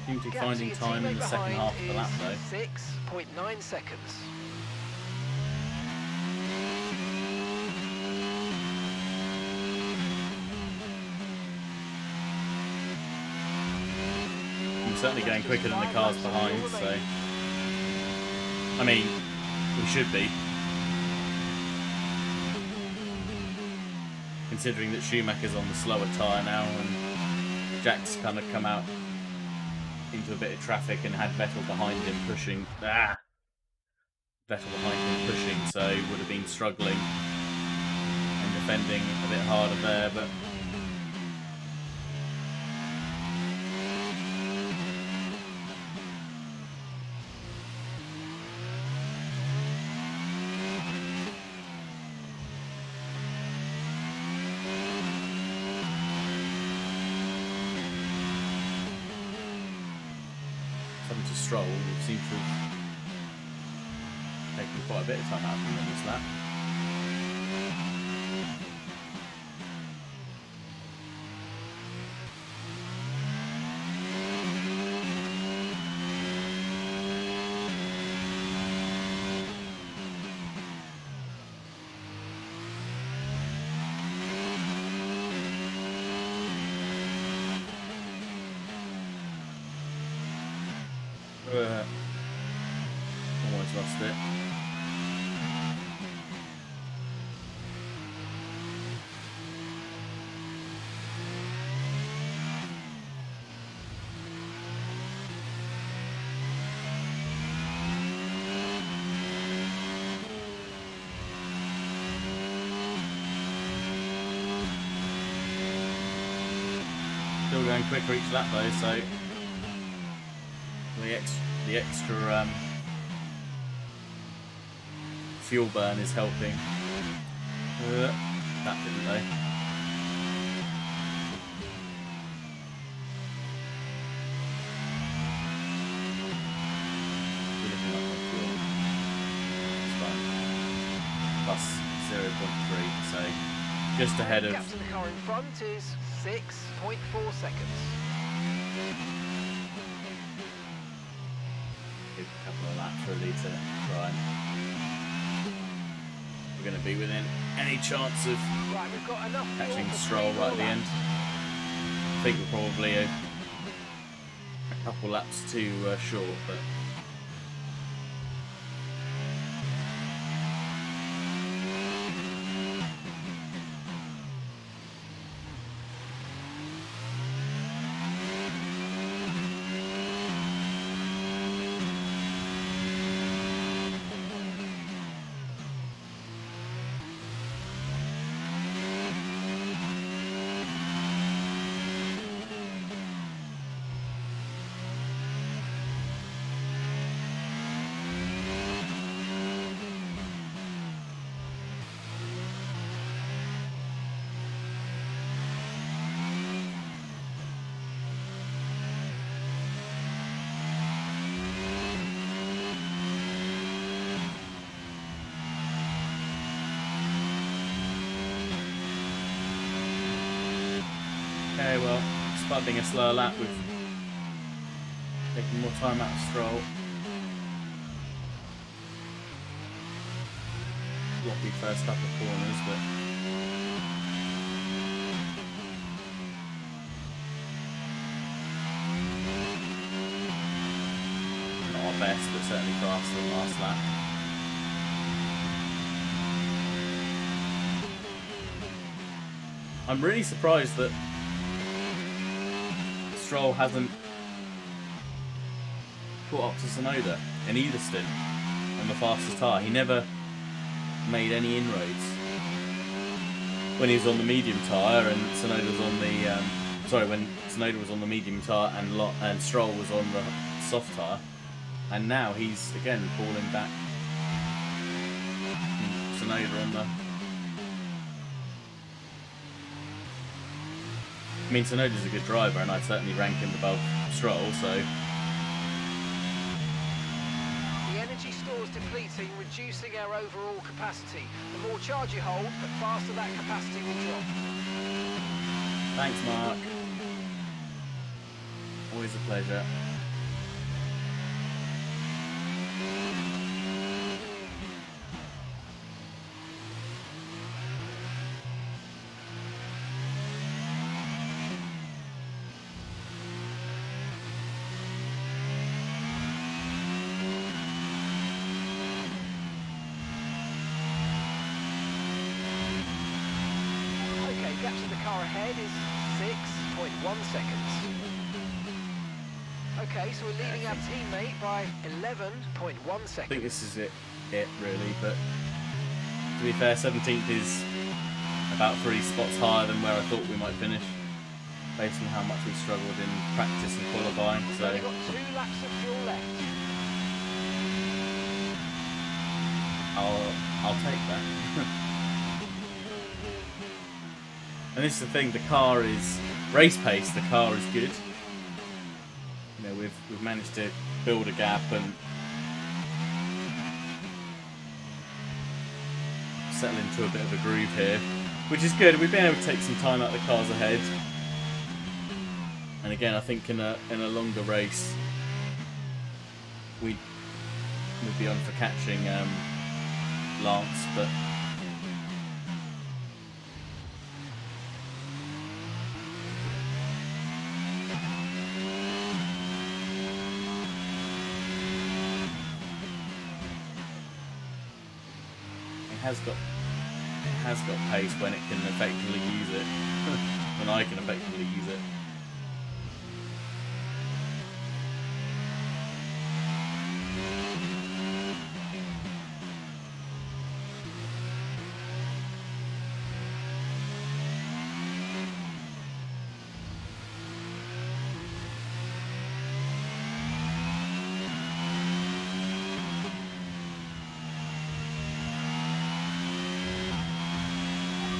Seem to be Gap to finding your time in teammate the second behind half of the lap though. is 6.9 seconds. I'm certainly going quicker than the cars behind, so I mean, we should be. Considering that Schumacher's on the slower tyre now and Jack's kind of come out into a bit of traffic and had Vettel behind him pushing. Vettel behind him pushing, so would have been struggling and defending a bit harder there, but something to Stroll seems to have taken quite a bit of time out from him this lap. Almost lost it. Still going quicker each lap though, so the extra fuel burn is helping. That didn't though. We're looking up on fuel. It's fine. Plus 0.3, so just ahead of. Gap to the car in front is 6.4 seconds. Give a couple of laps really to try and we're going to be within any chance of Right, we've got enough fuel catching for Stroll 3 right at the more end. laps. I think we're probably a couple laps too short, but okay, well, despite being a slower lap, we've taken more time out of Stroll. Blocky first couple of corners, but not our best, but certainly faster than last lap. I'm really surprised that Stroll hasn't caught up to Tsunoda in either stint on the fastest tyre. He never made any inroads when he was on the medium tyre and Tsunoda was on the when Tsunoda was on the medium tyre and Stroll was on the soft tyre, and now he's again falling back. Tsunoda on the. I mean, Tsunoda's a good driver, and I'd certainly rank him above Stroll. So The energy stores depleting, reducing our overall capacity. The more charge you hold, the faster that capacity will drop. thanks, Mark. Always a pleasure. Okay, gap to the car ahead is 6.1 seconds. Okay, so we're leading our teammate by 11.1 I think seconds. this is it really, but to be fair, 17th is about 3 spots higher than where I thought we might finish, based on how much we struggled in practice and qualifying. We've So only got 2 laps of fuel left. I'll take that. And this is the thing: the car is race pace. The car is good. You know, we've managed to build a gap and settle into a bit of a groove here, which is good. We've been able to take some time out of the cars ahead. And again, I think in a longer race, we'd be on for catching Lance, but has got pace when it can effectively use it. When I can effectively use it.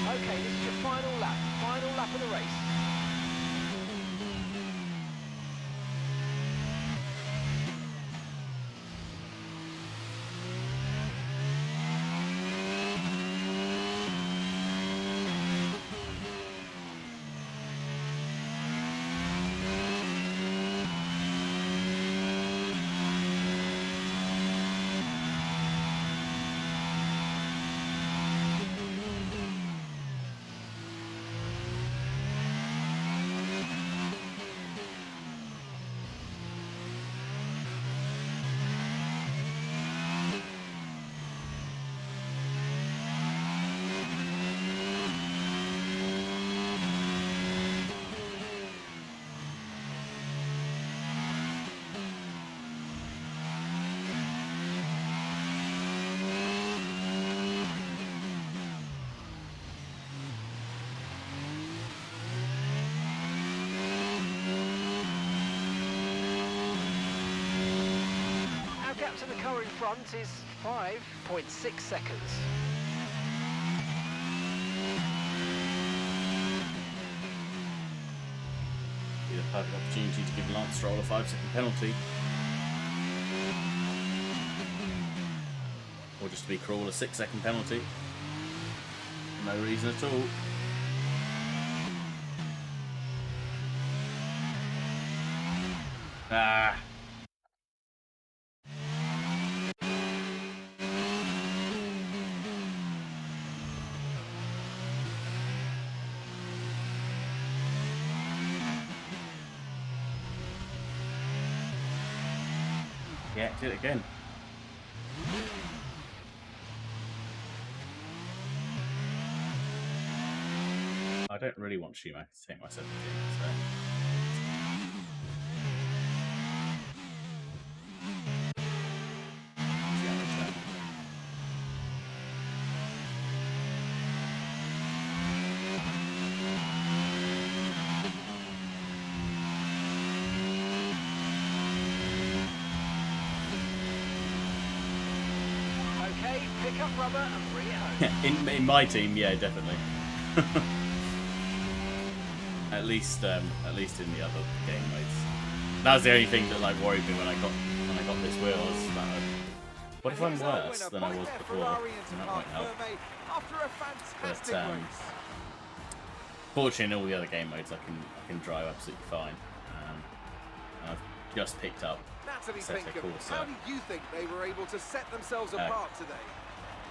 Okay, this is your final lap of the race. Our gap to the car in front is 5.6 seconds. Be the perfect opportunity to give Lance Stroll a 5-second penalty. Or just to be cruel, a 6-second penalty. For no reason at all. Ah. Yeah, did it again. I don't really want Schumacher to take my 17, so... Okay, pick up rubber and bring it home. in my team, yeah, definitely. at least in the other game modes. That was the only thing that like worried me when I got this wheel. Was that, what if I'm worse than I was before? That might help. After a fantastic But, race. Fortunately, in all the other game modes, I can drive absolutely fine. And I've just picked up Natalie Assetto Pinkham, Corsa. how do you think they were able to set themselves apart today?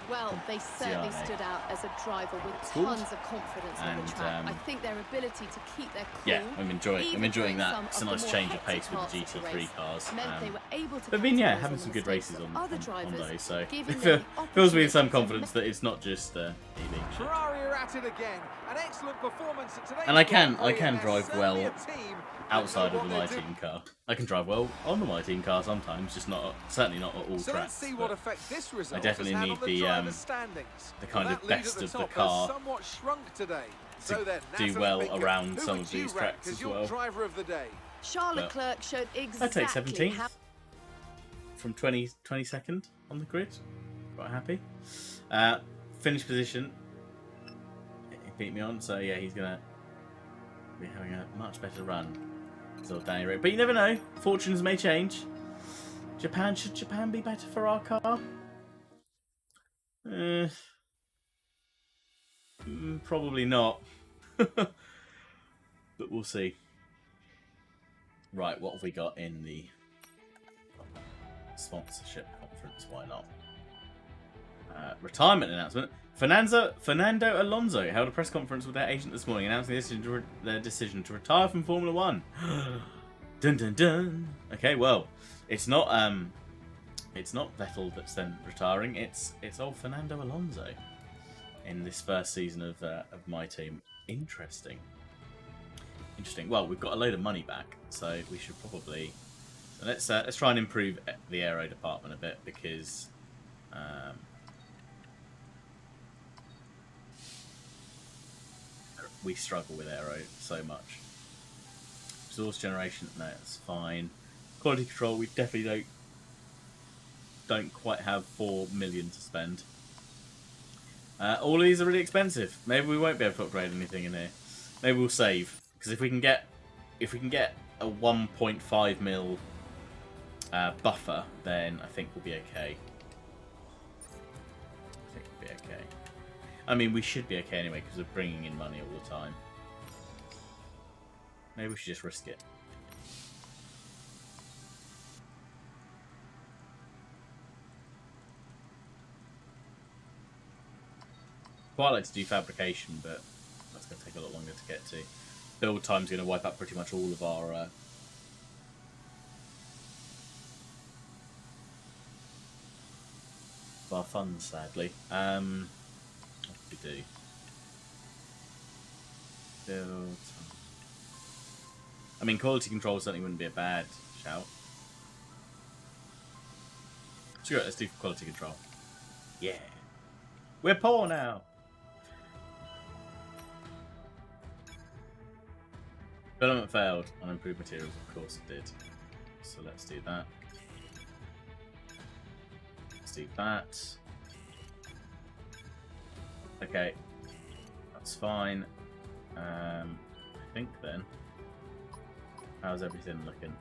Well, they certainly Gianni. stood out as a driver with Cool. tons of confidence on And, the track. I think their ability to keep their cool. Yeah, I'm enjoying even that. during It's a some nice the change more of pace with the hectic parts of GT3 race cars. meant they were able to But been capitalise having on some the good mistakes races of on other them, drivers, so giving it them fills me with some opportunities to confidence that it's not just EV. Ferrari are at it again. An excellent performance at today's And I Grand can Prix, and drive they're well certainly a team that outside know of the what My they're Team car. I can drive well on the My Team car sometimes, just certainly not at all So let's tracks. see but what effect this result definitely has had need on the the, drivers' standings. the kind Well, of that lead best at of the top car has somewhat shrunk today. to So then, do Natalie well Pinkham, around who some would of you these rank tracks as as your well. driver of the day? Charles But Leclerc showed I'd take exactly 17th how from 22nd on the grid. Quite happy. Finish position. He beat me on, so yeah, he's gonna be having a much better run. So Danny Rick. But you never know. Fortunes may change. Should Japan be better for our car? Probably not. But we'll see. Right, what have we got in the sponsorship conference? Why not? Retirement announcement. Fernando Alonso held a press conference with their agent this morning, announcing their decision to retire from Formula One. Dun dun dun. Okay, well, it's not It's not Vettel that's then retiring. It's old Fernando Alonso in this first season of my team. Interesting. Well, we've got a load of money back, so we should probably let's try and improve the aero department a bit because we struggle with aero so much. Resource generation, no, that's fine. Quality control, we definitely don't quite have 4 million to spend. All of these are really expensive. Maybe we won't be able to upgrade anything in here. Maybe we'll save because if we can get a 1.5 mil buffer, then I think we'll be okay. I mean, we should be okay anyway because we're bringing in money all the time. Maybe we should just risk it. Quite like to do fabrication, but that's going to take a lot longer to get to. Build time's going to wipe out pretty much all of our funds, sadly. What do we do? Build. I mean, quality control certainly wouldn't be a bad shout. Screw it, let's do quality control. Yeah. We're poor now! Development failed on improved materials, of course it did. So let's do that. Let's do that. Okay. That's fine. I think then. How's everything looking?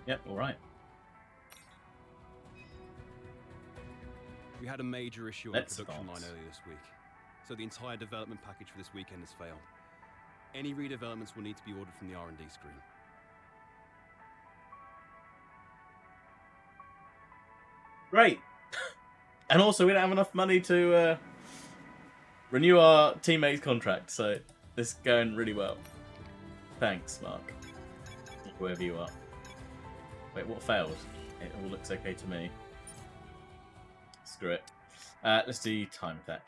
Yep, alright. We had a major issue on the production line earlier this week, so the entire development package for this weekend has failed. Any redevelopments will need to be ordered from the R&D screen. Great! And also we don't have enough money to renew our teammate's contract, so this is going really well. Thanks, Mark. Whoever you are. Wait, what failed? It all looks okay to me. Screw it. Let's do time attack.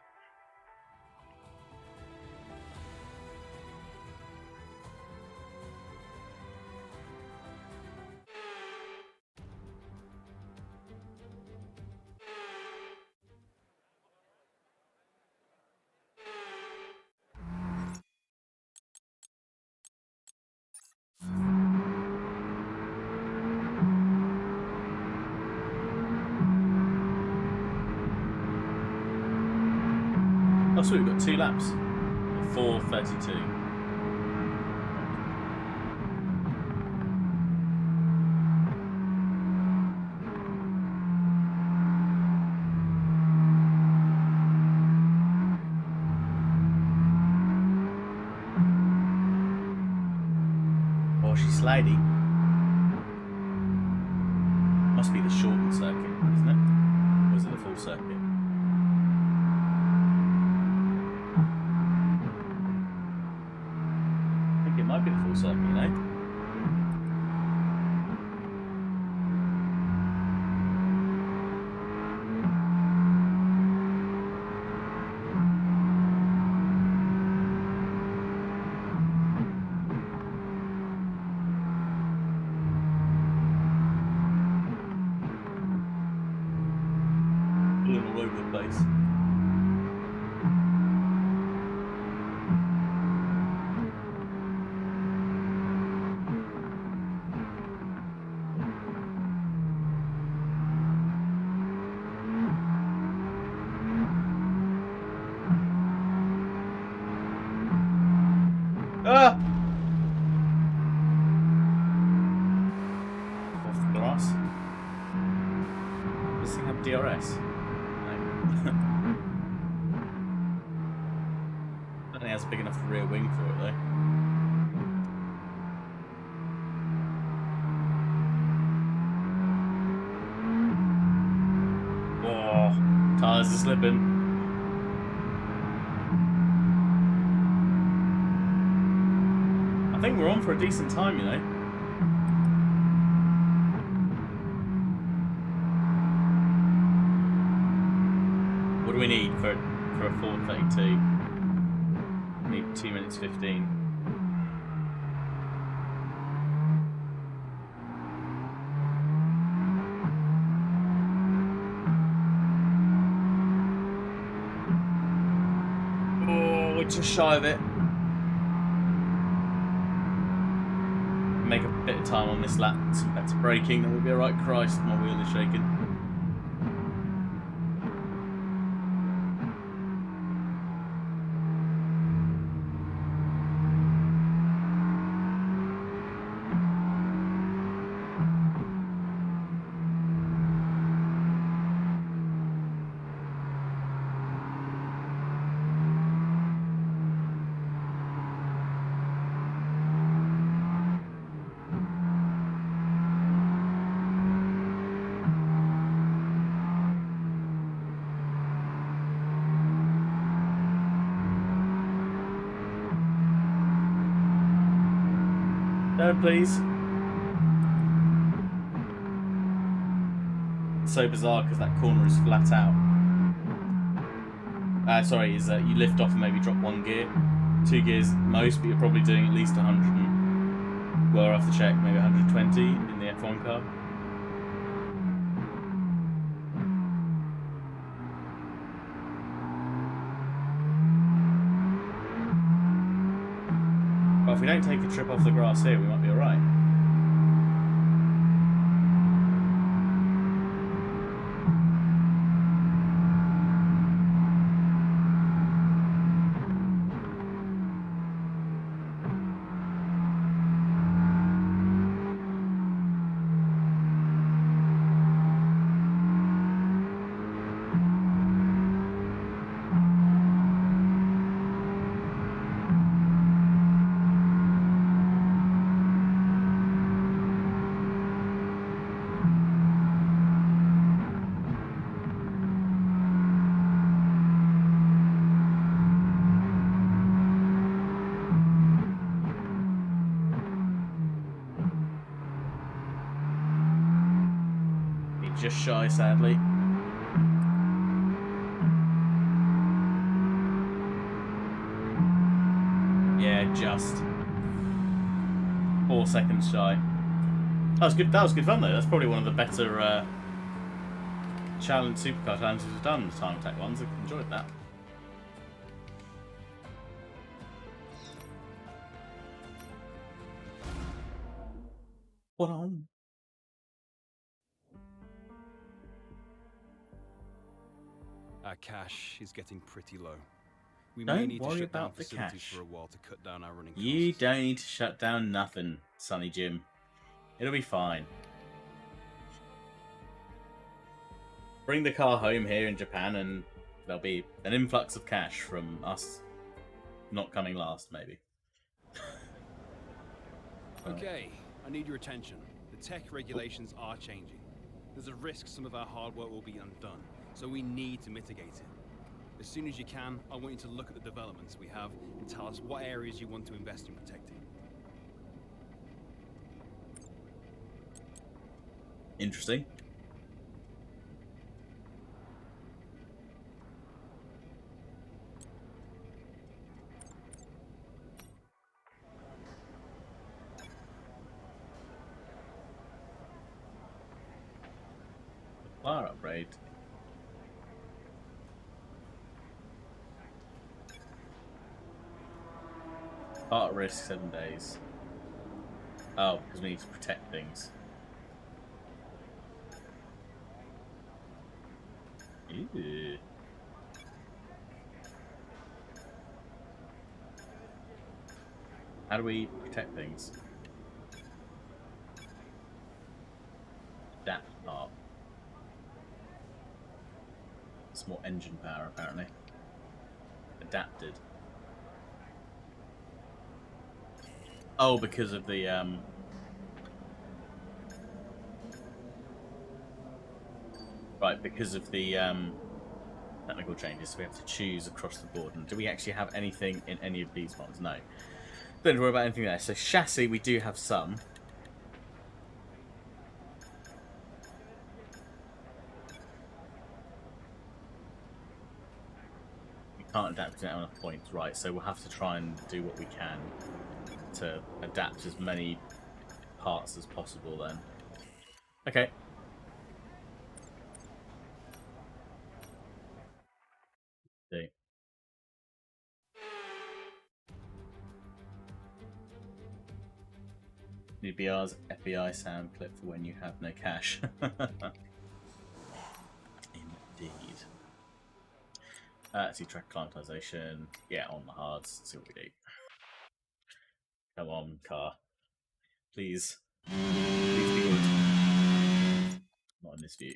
Oh, so we've got 2 laps. 4:32. Oh, she's sliding. Must be the shortened circuit, isn't it? Or is it the full circuit? Might be the full circuit, you know? All over the place. Ah! Off the grass. Does this thing have DRS? No. I don't think it has a big enough rear wing for it though. Oh, tyres are slipping. I think we're on for a decent time, you know. What do we need for a 4:32? We need 2 minutes 15. Oh, we're just shy of it. Make a bit of time on this lap. Some better braking, then we'll be alright. Christ, my wheel is shaking. Third, please. It's so bizarre because that corner is flat out. Sorry, is you lift off and maybe drop 1 gear, 2 gears most, but you're probably doing at least 100. Well, I'll have to check, maybe 120 in the F1 car. But if we don't take a trip off the grass here, we might be alright. Just shy, sadly. Yeah, just 4 seconds shy. That was good. That was good fun though. That's probably one of the better challenge supercar challenges we've done. The time attack ones. I enjoyed that. What on? Our cash is getting pretty low. We Don't may need to worry shut down about the facilities cash. for a while to cut down our running costs. You don't need to shut down nothing, Sonny Jim. It'll be fine. Bring the car home here in Japan and there'll be an influx of cash from us not coming last, maybe. Okay, I need your attention. The tech regulations are changing. There's a risk some of our hard work will be undone, so we need to mitigate it. As soon as you can, I want you to look at the developments we have and tell us what areas you want to invest in protecting. Interesting. Fire upgrade. Part risk 7 days. Oh, because we need to protect things. Ew. How do we protect things? Adapt part. It's more engine power apparently. Adapted. Oh, because of the right, because of the technical changes, so we have to choose across the board. And do we actually have anything in any of these ones? No. Don't worry about anything there. So chassis, we do have some. can't adapt because we don't have enough points. Right, so we'll have to try and do what we can to adapt as many parts as possible then. Okay. See. Need BR's FBI sound clip for when you have no cash. Indeed. See track climatization. Yeah, on the hards. Let's see what we do. Come on, car. Please. Please be good. Not in this view.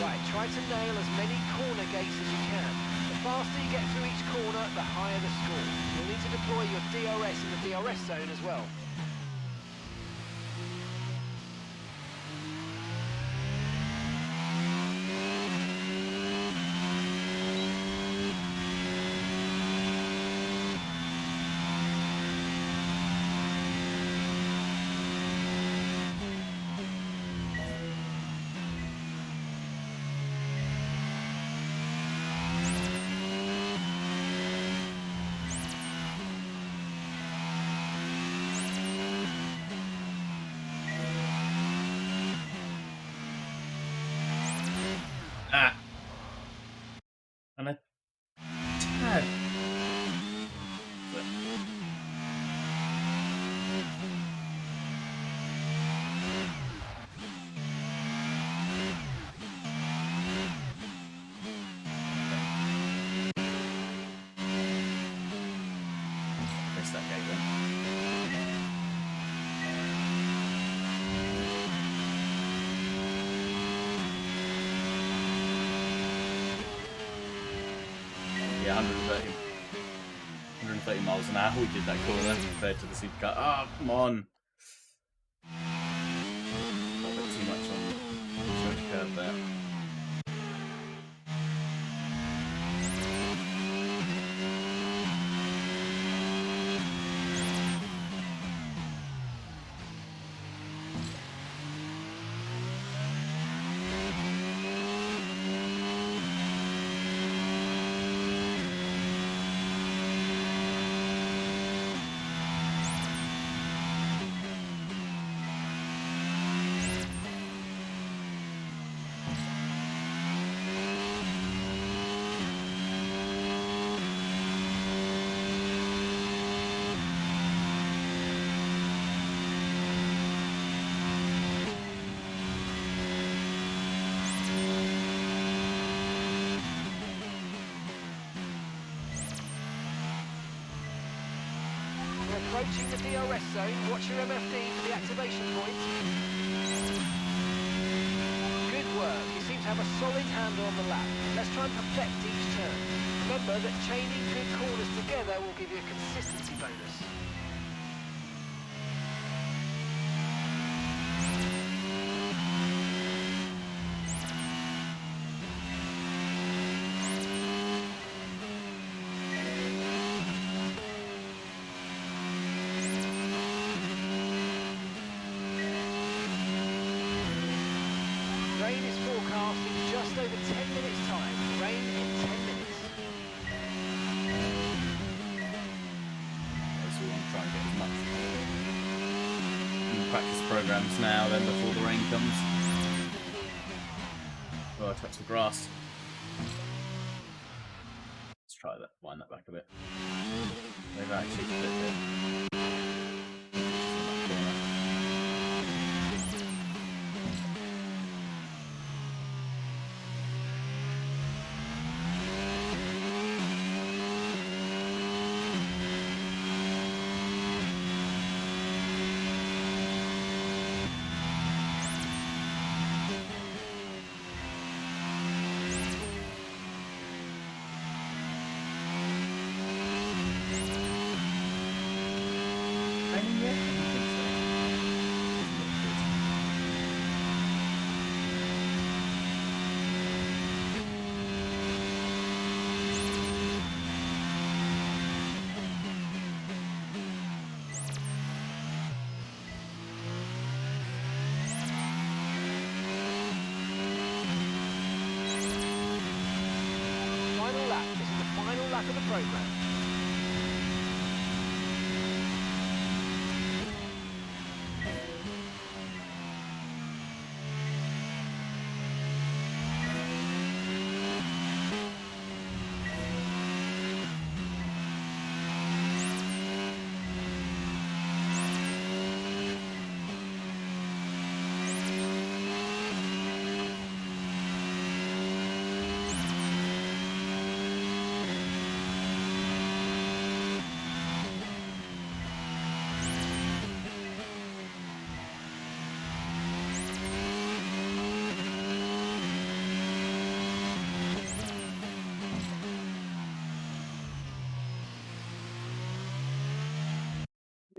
Right, try to nail as many corner gates as you can. The faster you get through each corner, the higher the score. You'll need to deploy your DRS in the DRS zone as well. Ah! And a tad. Missed that gate then. Yeah, 130 miles an hour we did that corner compared to the supercar. Ah, come on. A little bit too much curve there. Approaching the DRS zone, watch your MFD for the activation point. Good work, you seem to have a solid handle on the lap. Let's try and perfect each turn. Remember that chaining good corners together will give you a consistency bonus. Rain is forecast in just over 10 minutes time. Rain in 10 minutes. So we want to try and get as much practice programs now then before the rain comes. Oh, I touched the grass. Let's try that, wind that back a bit. They've actually flipped it.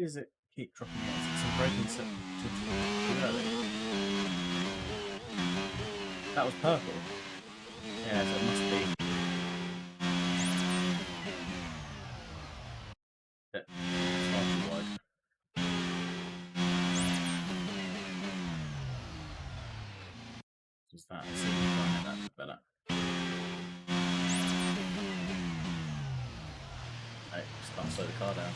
does it keep dropping out? Is it some broken set too early? That was purple. Yeah, so it must be. It's far too wide. Just that. See if we can make that a bit better. Hey, just can't slow the car down.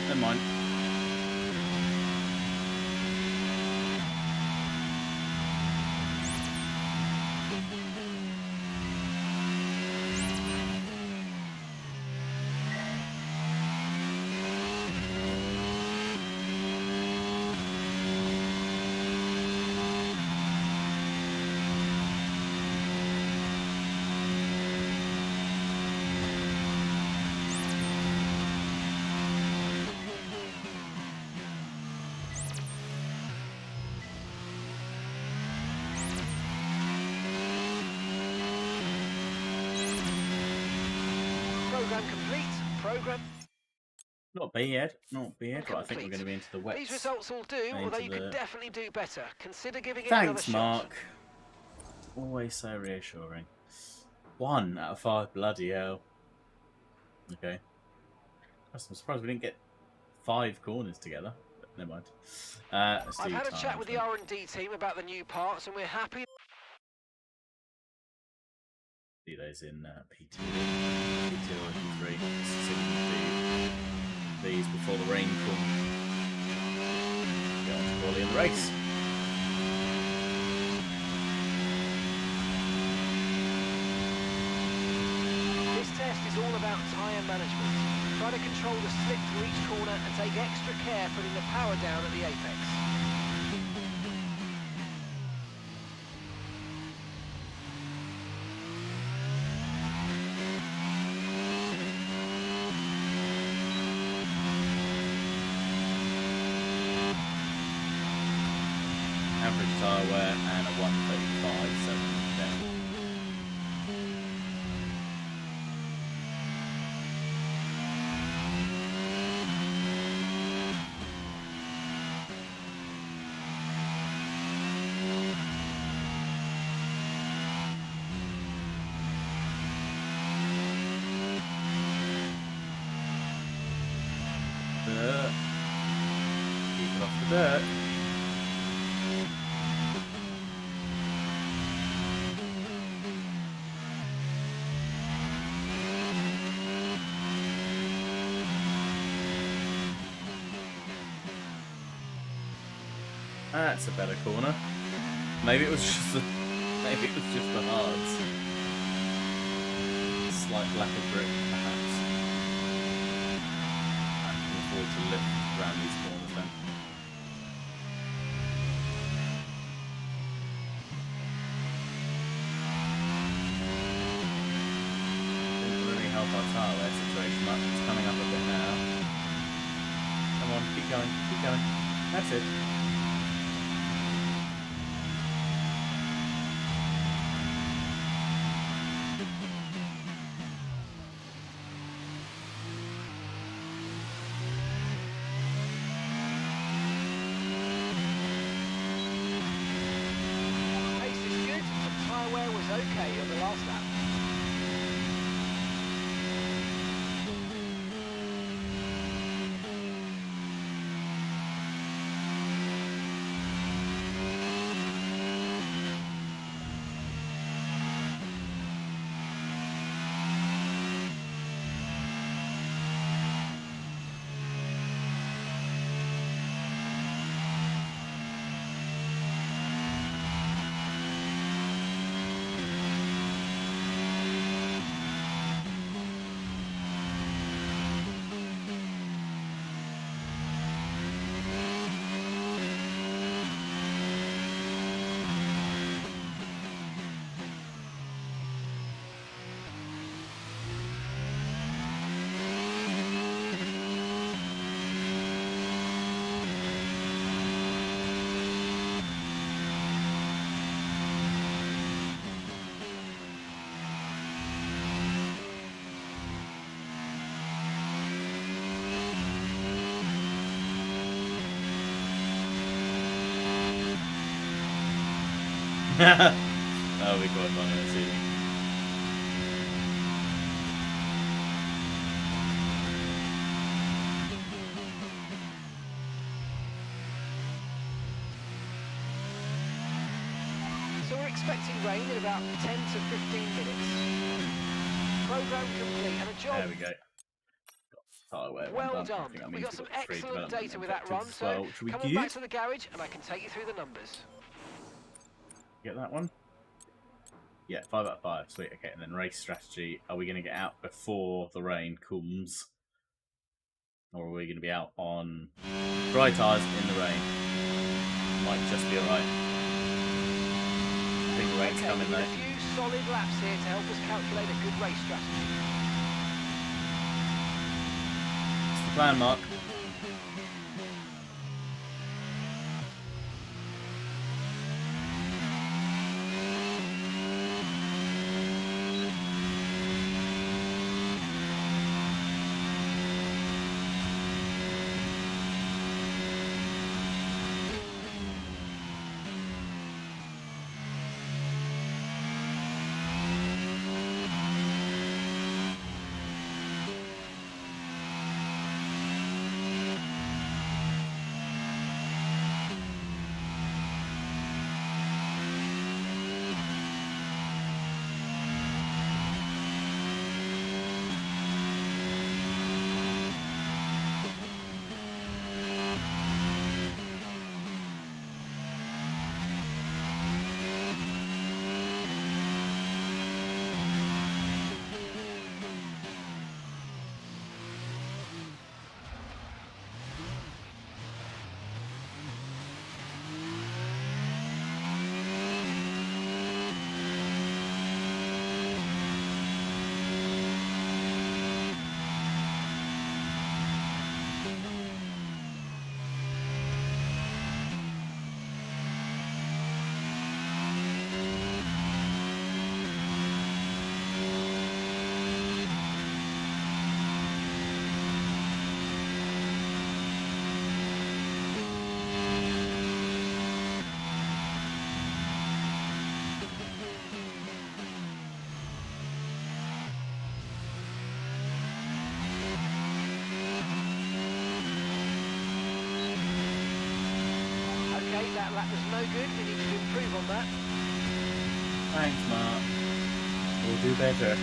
Never mind. Program complete. Program. Not bad. Not bad. Right, I think we're going to be into the wet. These results will do, into although you the- could definitely do better. Consider giving it another Thanks, shot. Mark. Always so reassuring. 1 out of 5. Bloody hell. Okay. I'm surprised we didn't get 5 corners together. But never mind. Let's I've do had a chat times with the then. R&D team about the new parts, and we're happy. Do those in P2 or P3. So we can do these before the rain comes. Get on to quality in the race. This test is all about tyre management. Try to control the slip through each corner and take extra care putting the power down at the apex. Average tyre wear and a 135, so down. Dirt. Keep it off the dirt. That's a better corner. Maybe it was just the hards. Slight lack of grip, perhaps. I can afford to lift around these corners then. Didn't really help our tyre wear situation much. It's coming up a bit now. Come on, keep going, keep going. That's it. Pace is good, and tyre wear was okay on the last lap. That'll be quite funny, I see. So we're expecting rain in about 10 to 15 minutes. Program complete and a job There we go. well done. We got some excellent data with that run, so well. Should we come on back get to the garage and I can take you through the numbers. that one? Yeah, 5 out of 5. Sweet. Okay, and then race strategy. Are we going to get out before the rain comes? Or are we going to be out on dry tyres in the rain? Might just be alright. I think the rain's Okay, coming we need though. a few solid laps here to help us calculate a good race strategy. What's the plan, Mark? Okay, that lap was no good. We need to improve on that. Thanks, Mark. We'll do better.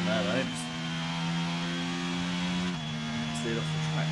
No, no, just stayed off the track.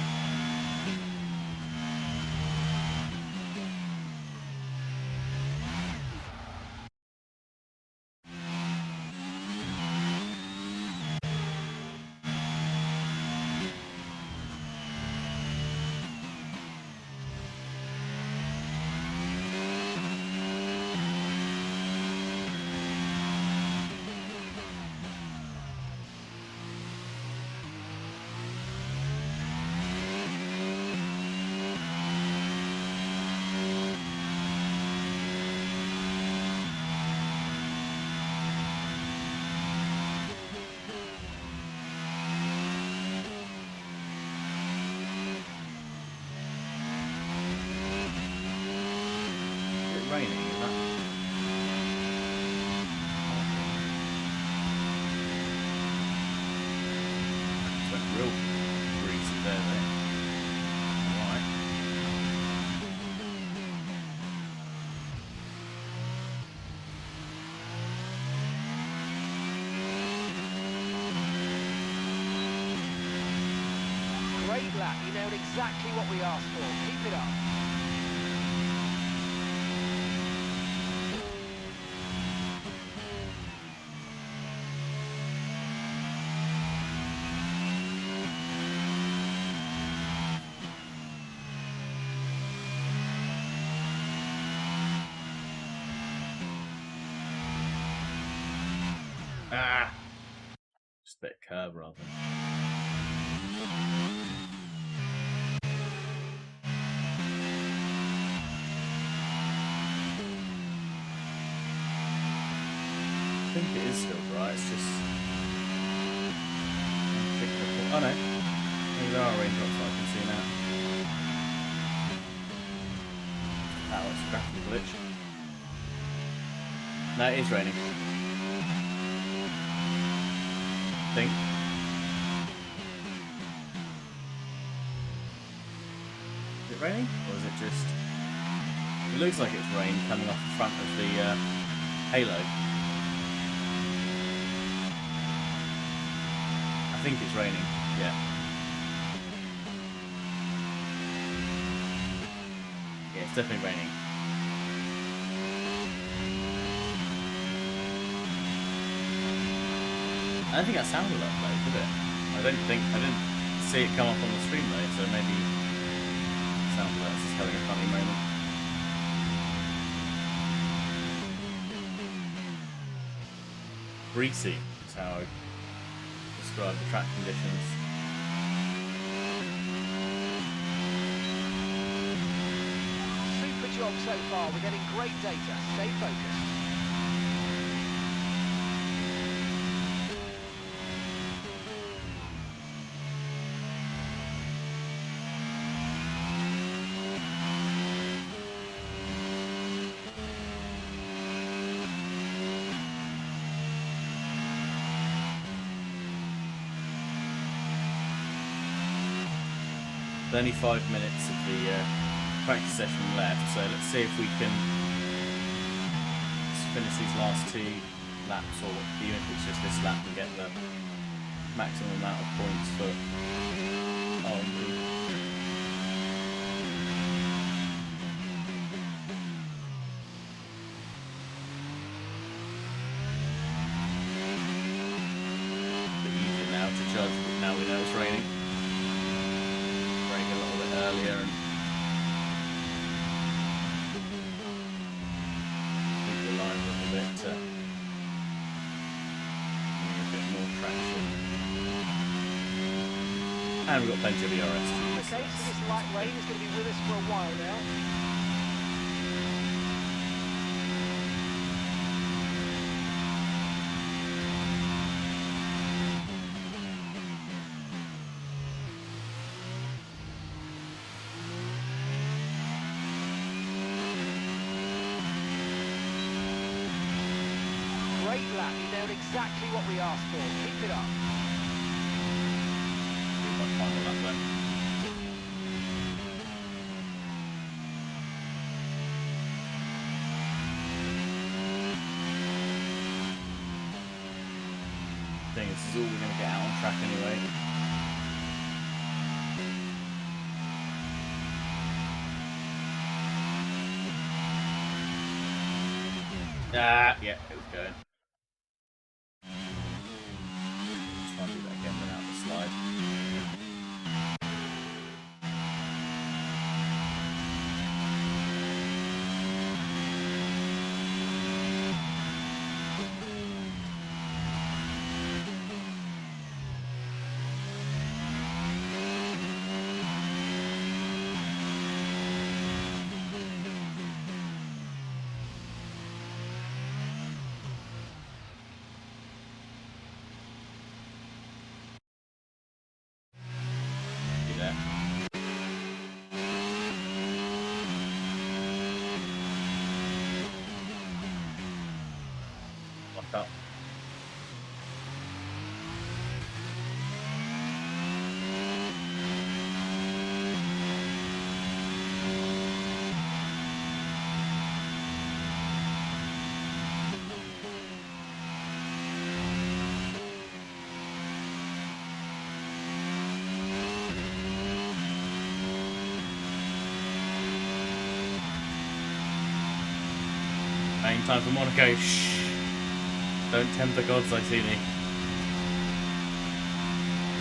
Is it raining in that? Just went real greasy there, though. Alright. Great lap. You nailed exactly what we asked for. Keep it up. Ah! Just a bit of curb rather. think it is still dry. It's just. Oh no. Maybe there are raindrops that I can see now. That was a graphical glitch. No, it is raining. I think. Is it raining? Or is it just... It looks like it's rain coming off the front of the halo. I think it's raining, yeah. Yeah, it's definitely raining. I don't think that sounded that low, did it? I didn't see it come up on the screen though, so maybe it sounded like it's just having a funny moment. Greasy is how I describe the track conditions. Super job so far. We're getting great data. Stay focused. Only 5 minutes of the practice session left, so let's see if we can finish these last 2 laps, or even if it's just this lap, and get the maximum amount of points for R&D. Bit easier now to judge, but now we know it's raining. A little bit earlier and keep the line a little bit a bit more traction. And we've got plenty of ERS. Okay, so this light rain is going to be with us for a while now. Great lap, you nailed exactly what we asked for. Keep it up. My final lap then. I think this is all we're going to get out on track anyway. Yeah, it was going. Try and do that again without the slide. Up. Main time for Monaco. Shh. Don't tempt the gods, I see thee.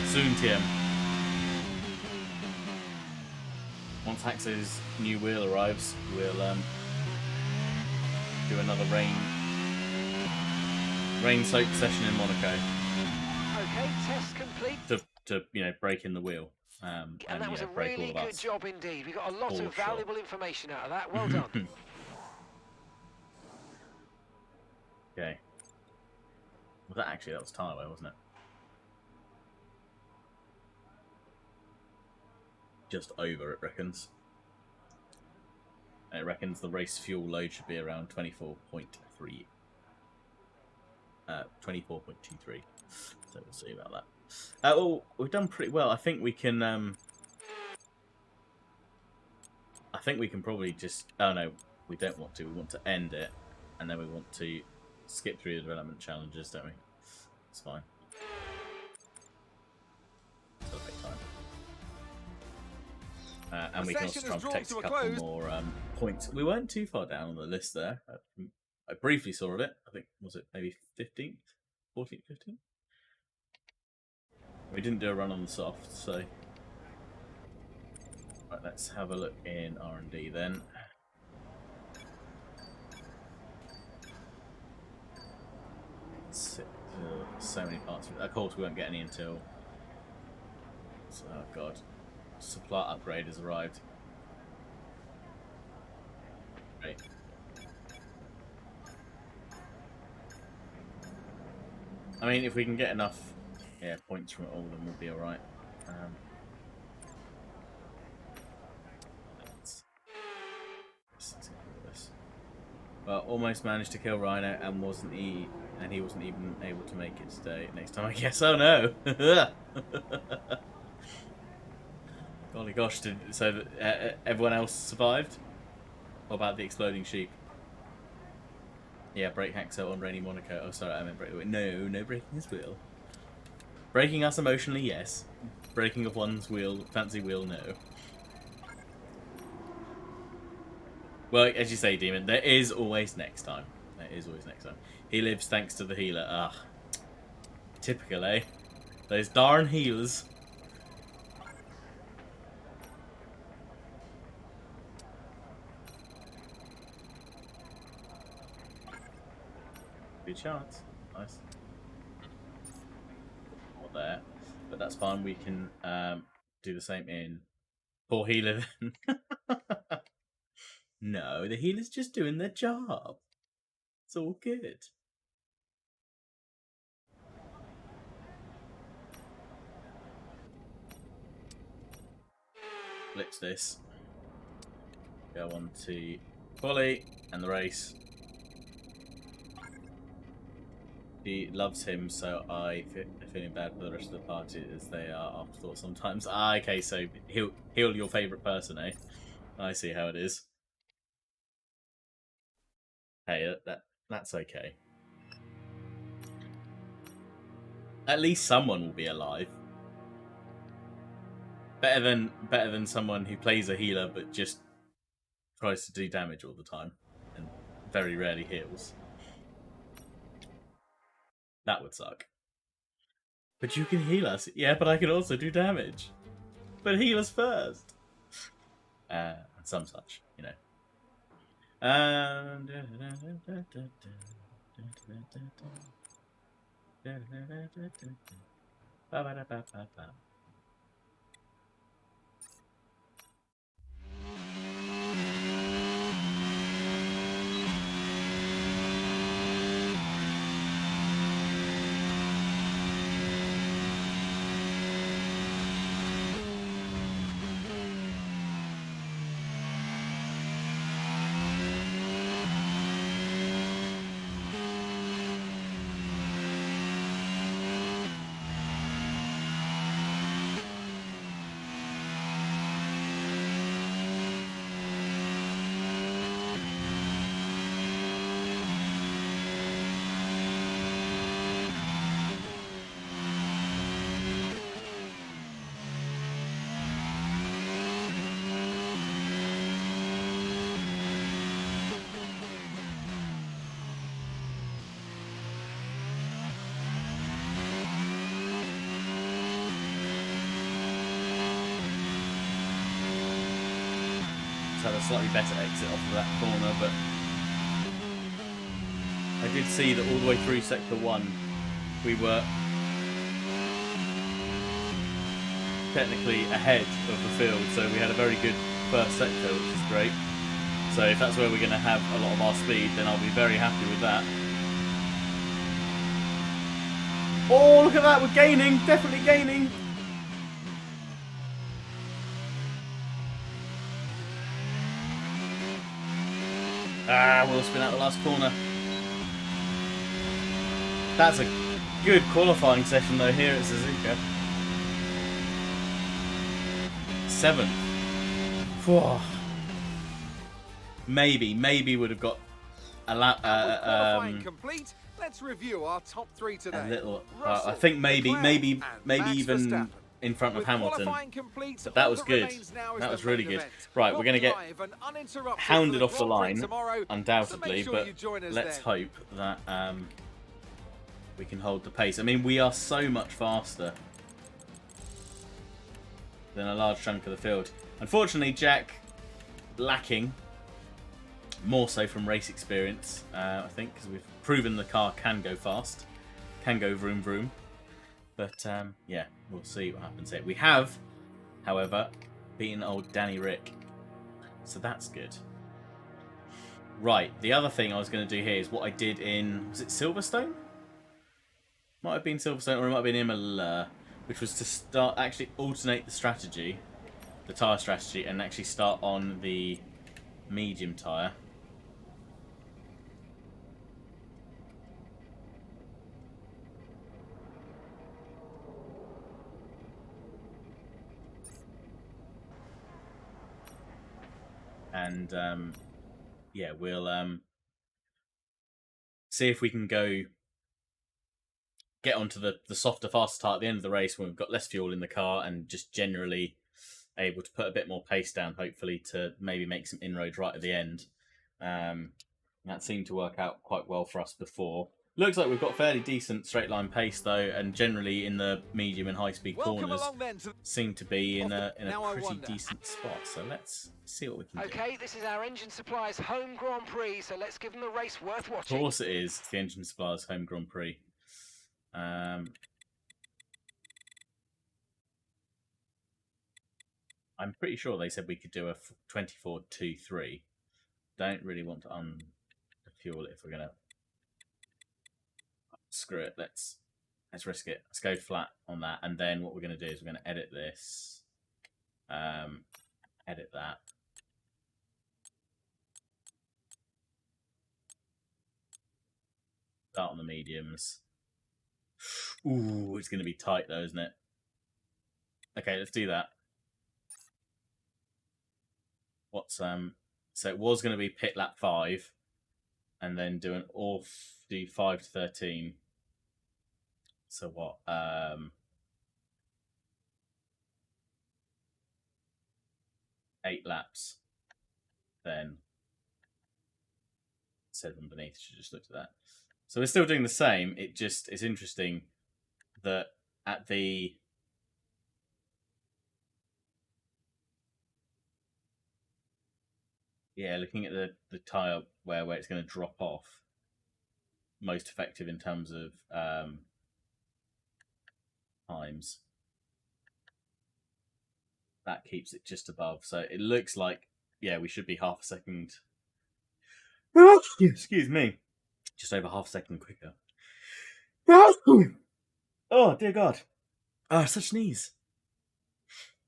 Soon, TM. Once Hax's new wheel arrives, we'll do another rain-soaked session in Monaco. Okay, test complete. To break in the wheel. And that was a break really all of good us. job indeed. We got a lot For of sure. valuable information out of that. Well done. Okay. Was that actually, that was Tyler, wasn't it? Just over, it reckons. And it reckons the race fuel load should be around 24.3. 24.23. So we'll see about that. Well, we've done pretty well. I think we can. I think we can probably just. Oh no, we don't want to. We want to end it, and then we want to skip through the development challenges, don't we? It's fine. It'll take time. And we can also try and protect a couple more points. We weren't too far down on the list there. I briefly saw of it. I think, was it maybe 15th? 14th, 15th? We didn't do a run on the soft, so... Right, let's have a look in R&D then. So many parts. Of course, we won't get any until... Oh god. Supply upgrade has arrived. Great. I mean, if we can get enough points from it all, then we'll be alright. Well, almost managed to kill Rhino and he wasn't even able to make it today. Next time, I guess. Oh no! Golly gosh! So everyone else survived? What about the exploding sheep? Yeah, break Haxo on Rainy Monaco. Oh, sorry, I meant break. No breaking his wheel. Breaking us emotionally, yes. Breaking of one's wheel, fancy wheel, no. Well, as you say, Demon, there is always next time. There is always next time. He lives thanks to the healer. Ah, typical, eh? Those darn healers. Good chance. Nice. Not there. But that's fine. We can do the same in poor healer then. No, the healer's just doing their job. It's all good. Blitz this. Go on to Polly and the race. She loves him, so I feeling bad for the rest of the party as they are afterthought sometimes. Ah, okay, so heal your favourite person, eh? I see how it is. Hey, that's okay. At least someone will be alive. Better than someone who plays a healer but just tries to do damage all the time and very rarely heals. That would suck. But you can heal us. Yeah, but I can also do damage. But heal us first. And some such, you know. Had a slightly better exit off of that corner, but I did see that all the way through Sector 1 we were technically ahead of the field, so we had a very good first sector, which is great. So if that's where we're going to have a lot of our speed, then I'll be very happy with that. Oh, look at that. We're gaining. Definitely gaining. We'll spin out the last corner. That's a good qualifying session though here at Suzuka. 7th. Whew. Maybe would have got a qualifying complete. Let's review our top 3 today. a little. Russell, I think maybe Leclerc, and Max even Verstappen. in front of With Hamilton. qualifying complete, But that all was good. remains now is That the was really main good. event. Right, we're Long going to get drive and uninterrupted hounded for off the Grand Prix line, tomorrow, so undoubtedly, make sure but you join us let's then. hope that we can hold the pace. I mean, we are so much faster than a large chunk of the field. Unfortunately, Jack lacking more so from race experience, I think, because we've proven the car can go fast, can go vroom vroom. But yeah, we'll see what happens here. We have, however, beaten old Danny Rick, so that's good. Right, the other thing I was going to do here is what I did in, was it Silverstone? Might have been Silverstone, or it might have been Imola, which was to actually alternate the strategy, the tyre strategy, and actually start on the medium tyre. And yeah, we'll see if we can get onto the softer, faster tyre at the end of the race when we've got less fuel in the car and just generally able to put a bit more pace down, hopefully, to maybe make some inroads right at the end. That seemed to work out quite well for us before. Looks like we've got fairly decent straight line pace though, and generally in the medium and high speed corners seem to be in a pretty decent spot. So let's see what we can do. Okay, this is our engine supplier's home Grand Prix, so let's give them a race worth Of watching. course it is. It's the engine supplier's home Grand Prix. I'm pretty sure they said we could do a 24-2-3. Don't really want to fuel it if we're gonna. Screw it. Let's risk it. Let's go flat on that, and then what we're gonna do is we're gonna edit this, edit that. Start on the mediums. Ooh, it's gonna be tight though, isn't it? Okay, let's do that. What's so it was going to be pit lap 5, and then do 5 to 13. So what? 8 laps. Then 7 beneath. Should just look at that. So we're still doing the same. It's interesting that at the looking at the tyre where it's going to drop off, most effective in terms of times. That keeps it just above. So it looks like, yeah, we should be half a second. Excuse me. Just over half a second quicker. Oh, dear God. Oh, such sneeze.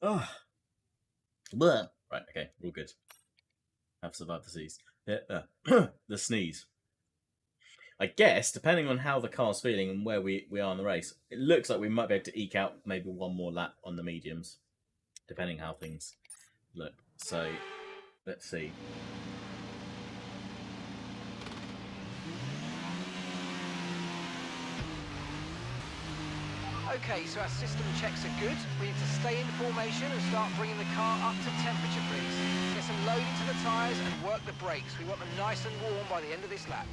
Oh. Blah. Right, okay, we're all good. Have survived the sneeze. The sneeze. I guess, depending on how the car's feeling and where we are in the race, it looks like we might be able to eke out maybe one more lap on the mediums, depending how things look. So, let's see. Okay, so our system checks are good. We need to stay in formation and start bringing the car up to temperature, please. Get some load into the tyres and work the brakes. We want them nice and warm by the end of this lap.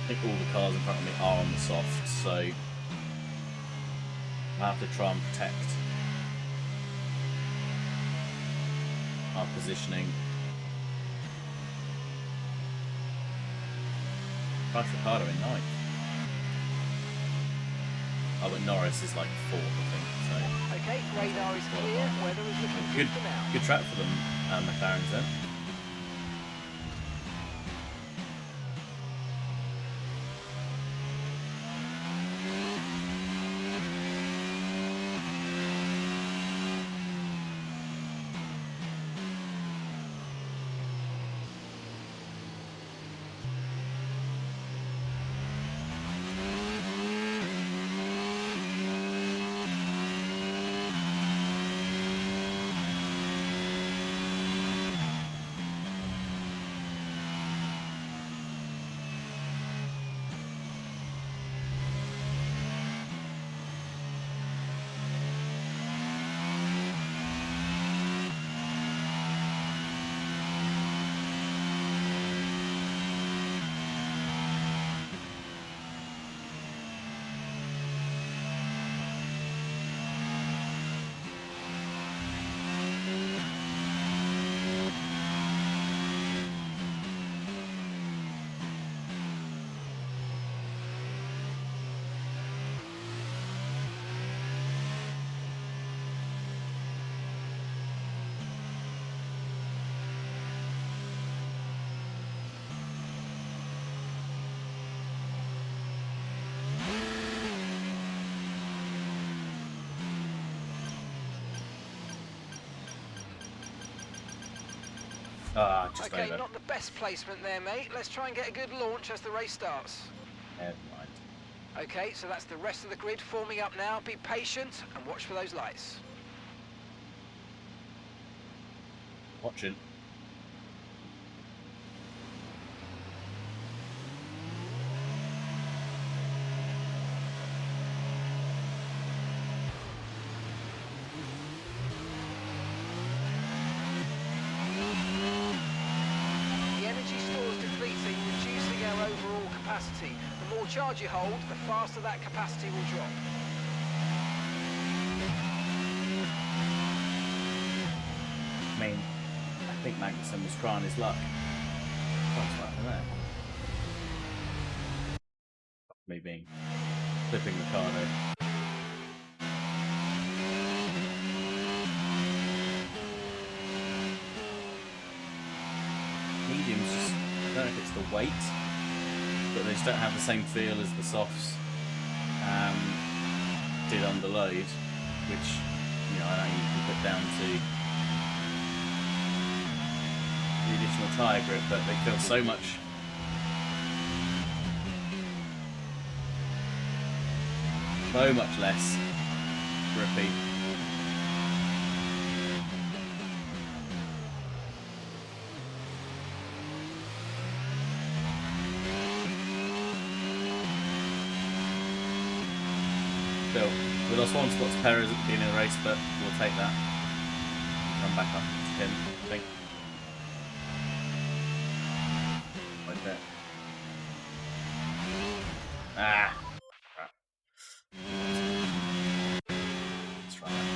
I think all the cars in front of me are on the soft, so I have to try and protect our positioning. Crash Ricardo in 9th. Oh, but Norris is like 4th, I think. So Okay, radar is clear. Weather is looking good for now. good track for them, McLarens then. Ah, just Okay, over. not the best placement there, mate. Let's try and get a good launch as the race starts. Never mind. Okay, so that's the rest of the grid forming up now. Be patient and watch for those lights. Watching. The energy store is depleting, reducing our overall capacity. The more charge you hold, the faster that capacity will drop. I mean, I think Magnussen was trying his luck. What's right there? Me being flipping Ricardo. Mediums just, I don't know if it's the weight, but they just don't have the same feel as the softs did under load, which, you know, I know you can put down to the additional tyre grip, but they feel so much less grippy. Still, we lost one spot to Perez at the beginning of the race, but we'll take that. Come back up to him, I think. Like that. Ah! Crap. Let's try that.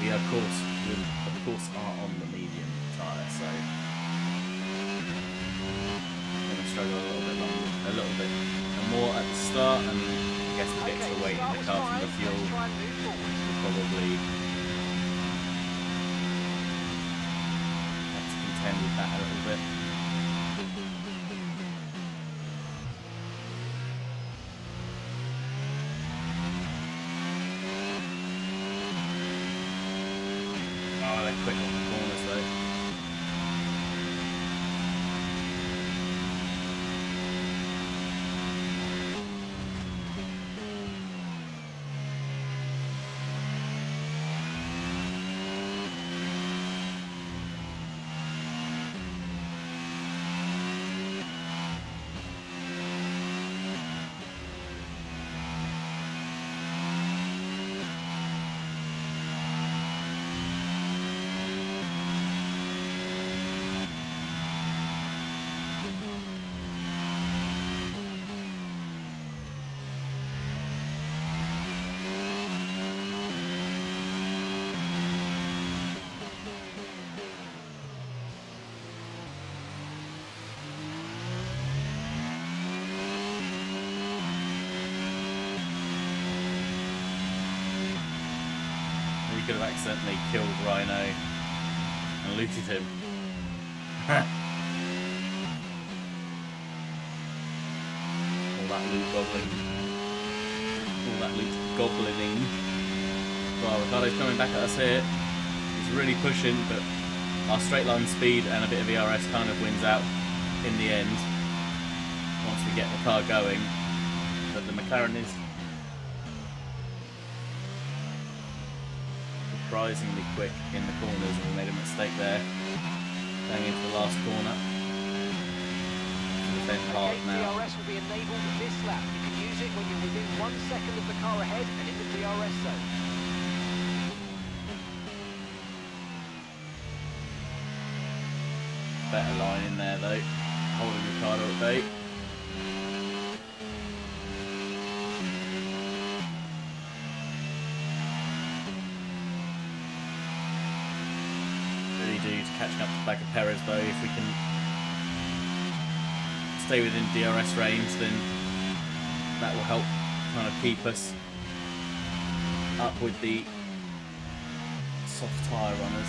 We of course are on the medium tyre, so gonna struggle a little bit more at the start, and I guess we'll get to the weight in the car from the fuel. We'll probably have to contend with that a little bit. Oh, they're quick on the corners though. We could have accidentally killed Rhino and looted him. All that loot gobbling. Well, Ricardo's coming back at us here. He's really pushing, but our straight line speed and a bit of ERS kind of wins out in the end once we get the car going. But the McLaren is surprisingly quick in the corners, and we made a mistake there going into the last corner. Defend hard now. DRS will be enabled this lap. You can use it when you're within 1 second of the car ahead and in the DRS zone. Better line in there though, holding Ricardo at bay. Really do to catching up to the back of Perez though. If we can stay within DRS range, then that will help kind of keep us up with the soft tyre runners.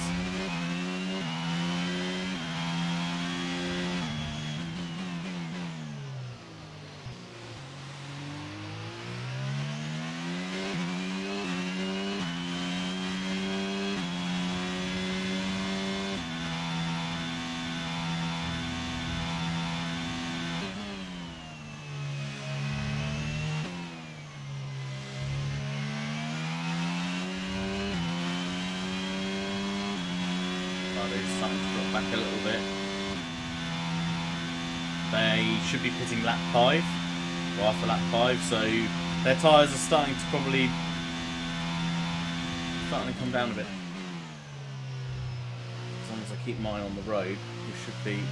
back a little bit. They should be pitting lap 5, or after lap 5, so their tyres are starting to come down a bit. As long as I keep mine on the road, we should be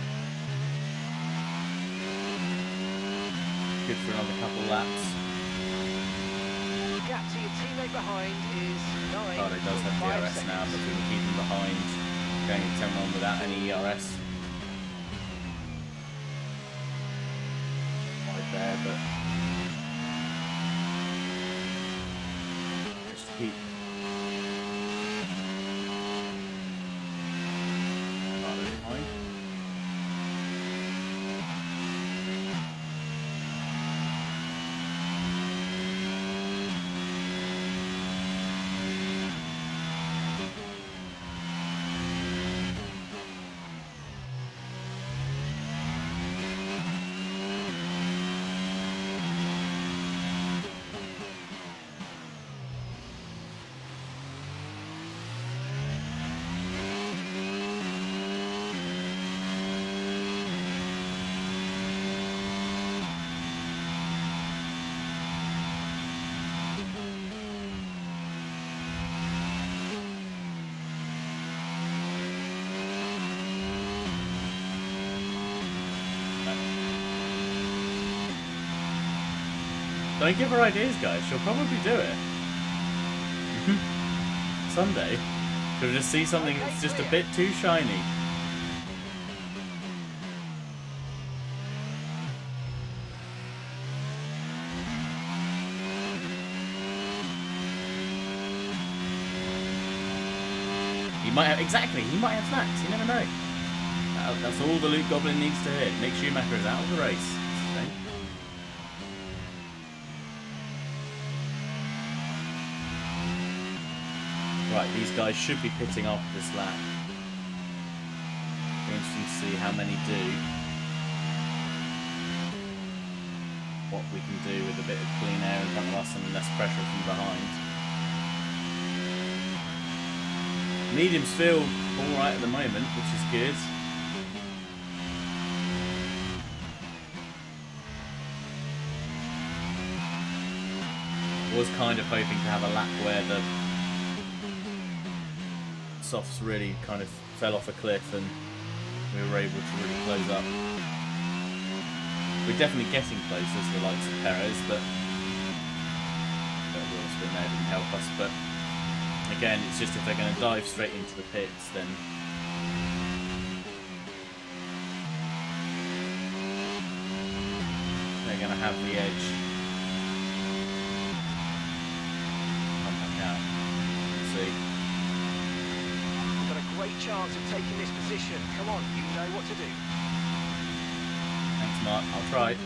good for another couple laps. Gap to your teammate behind is 9. Ricardo does have DRS now, but we can keep him behind, going into turn 1 without any ERS. Right there, but just to keep Ricardo behind. Don't give her ideas, guys. She'll probably do it. Someday, she'll just see something that's just a bit too shiny. He might have, exactly, he might have snacks. You never know. That's all the Luke Goblin needs to hear. Nick Schumacher is out of the race. Okay. Right, these guys should be pitting after this lap. Be interesting to see how many do. What we can do with a bit of clean air in front of us and less pressure from behind. Mediums feel alright at the moment, which is good. Was kind of hoping to have a lap where the softs really kind of fell off a cliff and we were able to really close up. We're definitely getting closer to the likes of Perez, but wheel spin there didn't help us. But again, it's just if they're going to dive straight into the pits, then they're going to have the edge. Come back out. Let's see. Great chance of taking this position. Come on, you know what to do. Thanks, Mark. I'll try.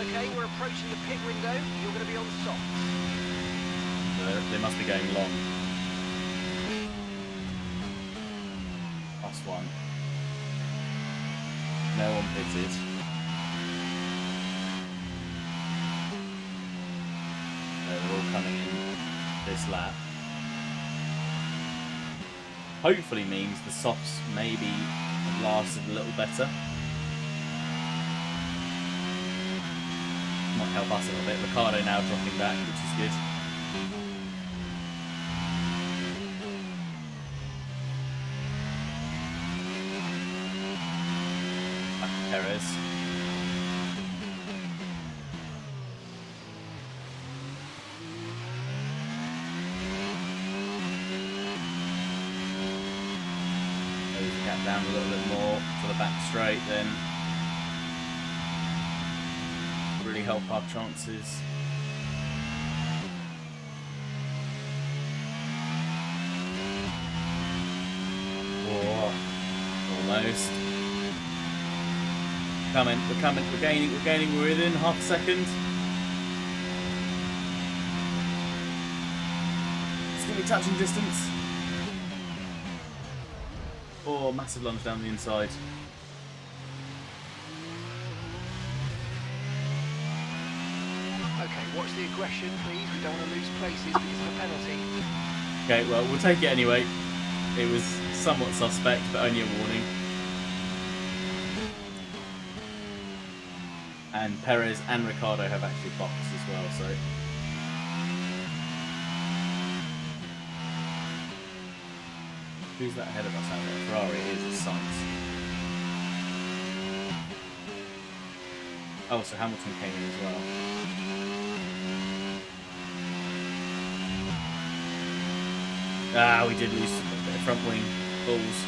Okay, we're approaching the pit window. You're going to be on softs. They must be going long. +1. No one pitted. They're all coming in this lap. Hopefully means the softs maybe have lasted a little better. Might help us a little bit. Ricardo now dropping back, which is good. Perez. Close the gap down a little bit more to the back straight, then really help our chances. Oh, almost. We're coming, we're gaining, we're within half a second. It's going to be touching distance. Oh, massive lunge down the inside. the aggression, please. We don't want to lose places because of a penalty. Okay, well, we'll take it anyway. It was somewhat suspect, but only a warning. And Perez and Ricciardo have actually boxed as well, so... Who's that ahead of us out there? Ferrari is Sainz. Oh, so Hamilton came in as well. Ah, we did lose a bit of front wing balls.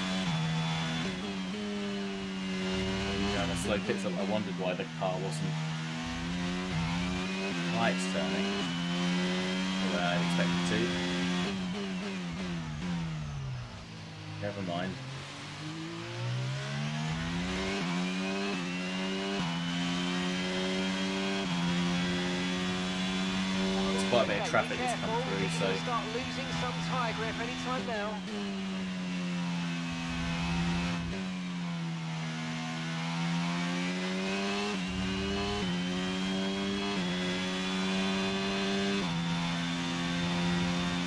And a slow pit stop. I wondered why the car wasn't lights turning the way I expected to. Never mind. There's quite a bit of traffic that's come through, so... Start losing some tyre grip anytime now.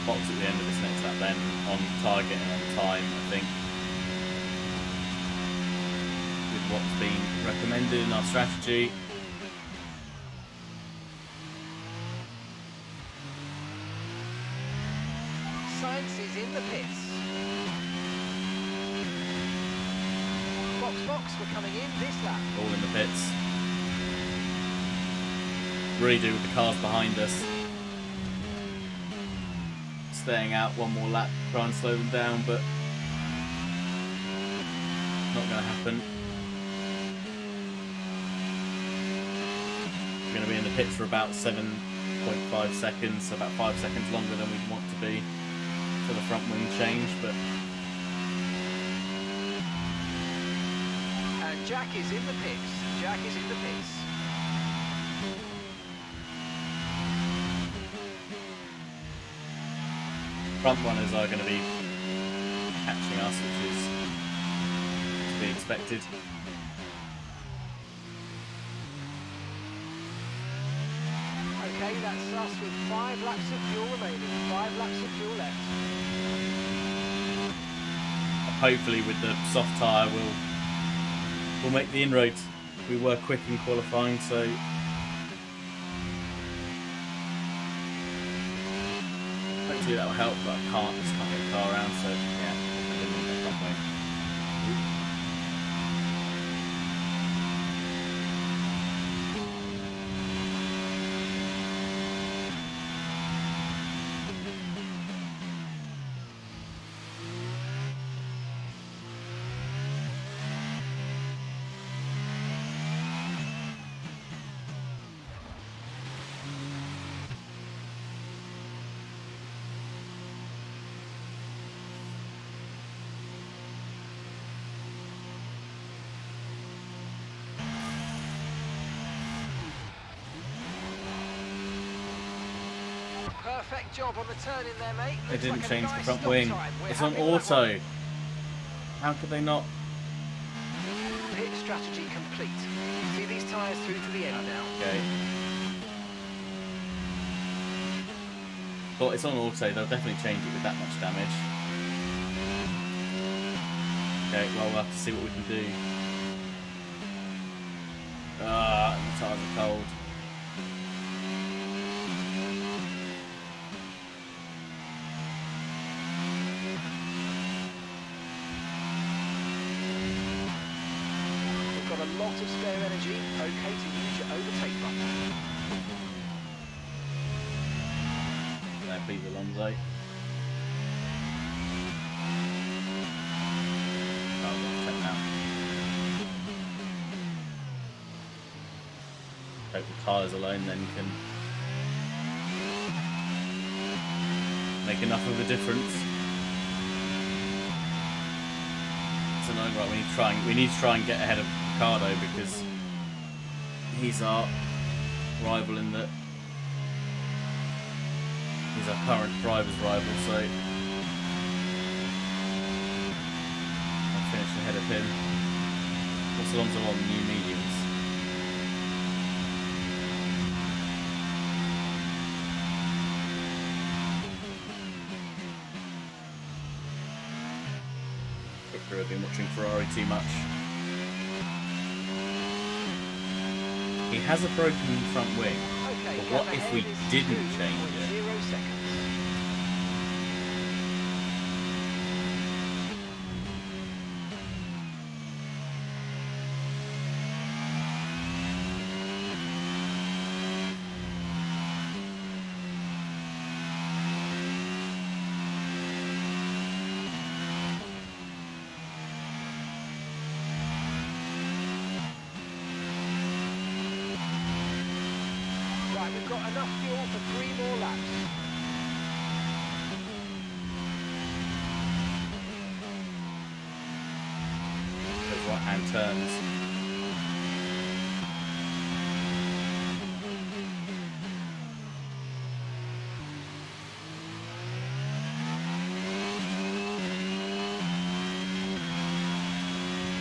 Box at the end of this next lap then, on target and on time, I think, with what's been recommended in our strategy. Sainz is in the pits. Box, we're coming in this lap. All in the pits. Really do with the cars behind us. Staying out one more lap, try and slow them down, but not going to happen. We're going to be in the pits for about 7.5 seconds, so about 5 seconds longer than we'd want to be for the front wing change, but... And Jack is in the pits. Jack is in the pits. Front runners are going to be catching us, which is to be expected. Okay, that's us with 5 laps of fuel remaining. 5 laps of fuel left. Hopefully, with the soft tyre, we'll make the inroads. We were quick in qualifying, so. Hopefully that will help, but I just can't get the car around, so yeah, I didn't want that front wing. Perfect job on the turn in there, mate. They Looks didn't like a change the nice front stop wing. time. We're It's on happy with that auto. How could they not? one. Pit strategy complete. See these tyres through to the end now. Okay. But it's on auto, they'll definitely change it with that much damage. Okay, well, we'll have to see what we can do. Ah, the tyres are cold. We've got a lot of spare energy. Okay to use your overtake button. There, please, Alonso. Oh, we'll check now. Hope the tyres alone then can make enough of a difference. So no, right, we need to try and get ahead of Ricardo because he's our rival in that he's our current driver's rival, so I'll finish ahead of him. What's Alonso on? New mediums. Or I've been watching Ferrari too much. He has a broken front wing, Okay, but gap what if ahead we is didn't change it? 2.0 seconds. Right, we've got enough fuel for 3 more laps. Those right-hand turns.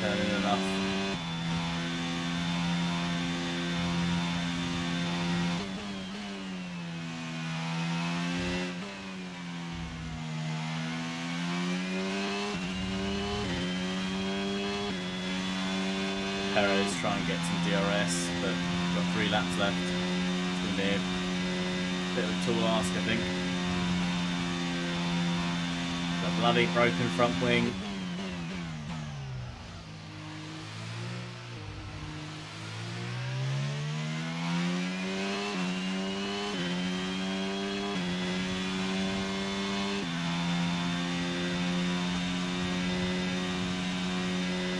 Turning enough. Perez try and get some DRS, but we've got 3 laps left. It's going to be a bit of a tall ask, I think. Got bloody broken front wing.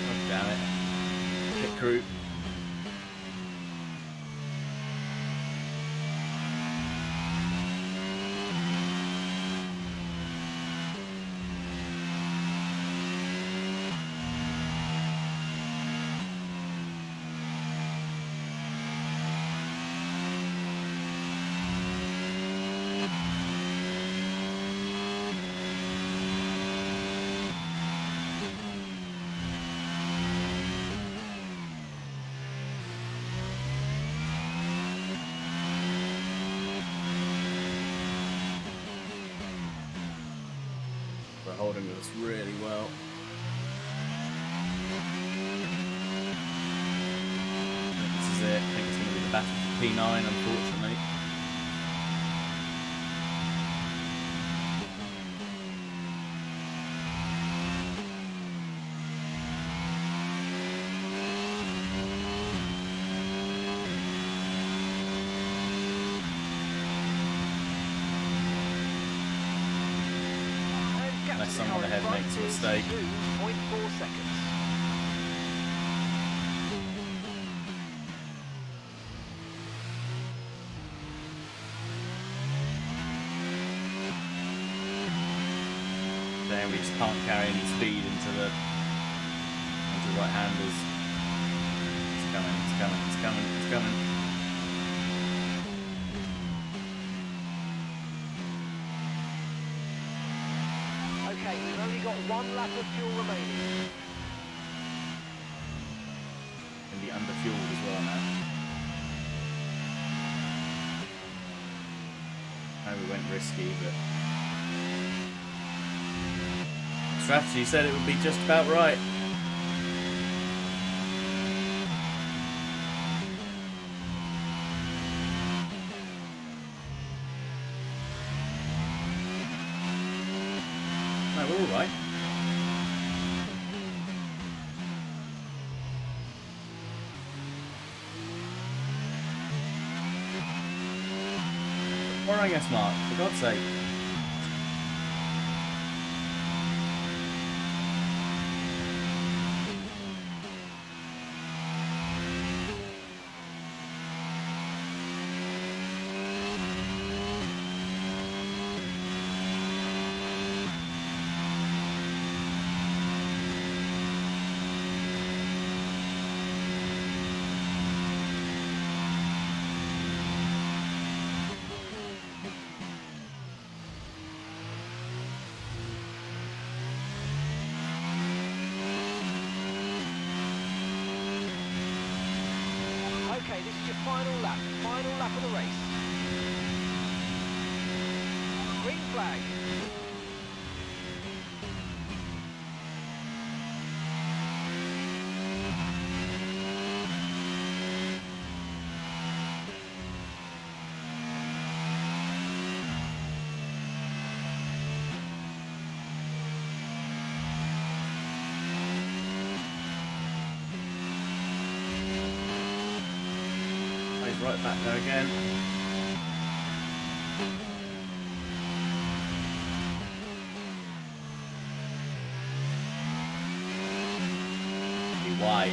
Oh, damn it. Pit crew. We're holding this really well. I think this is it. I think it's going to be the battle for P9, unfortunately. Unless someone ahead makes a mistake. 2.4 seconds. Then we just can't carry any speed into the right-handers. It's coming, it's coming, it's coming, it's coming. Okay, we've only got 1 lap of fuel remaining. Can be under-fueled as well now. I know we went risky, but strategy said it would be just about right. No, we're all right. Boring us, Mark, for God's sake. Okay, this is your final lap of the race. Green flag. right back there again. Be wide.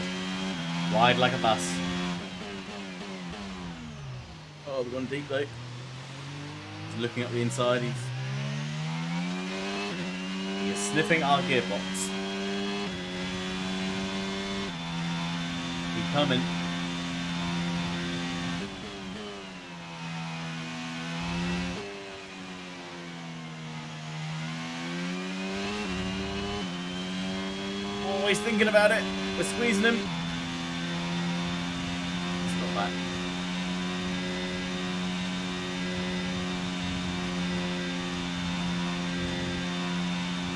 Wide like a bus. Oh, we've gone deep though. He's looking up the inside. He's sniffing our gearbox. He's coming. Always thinking about it. We're squeezing him. It's not bad.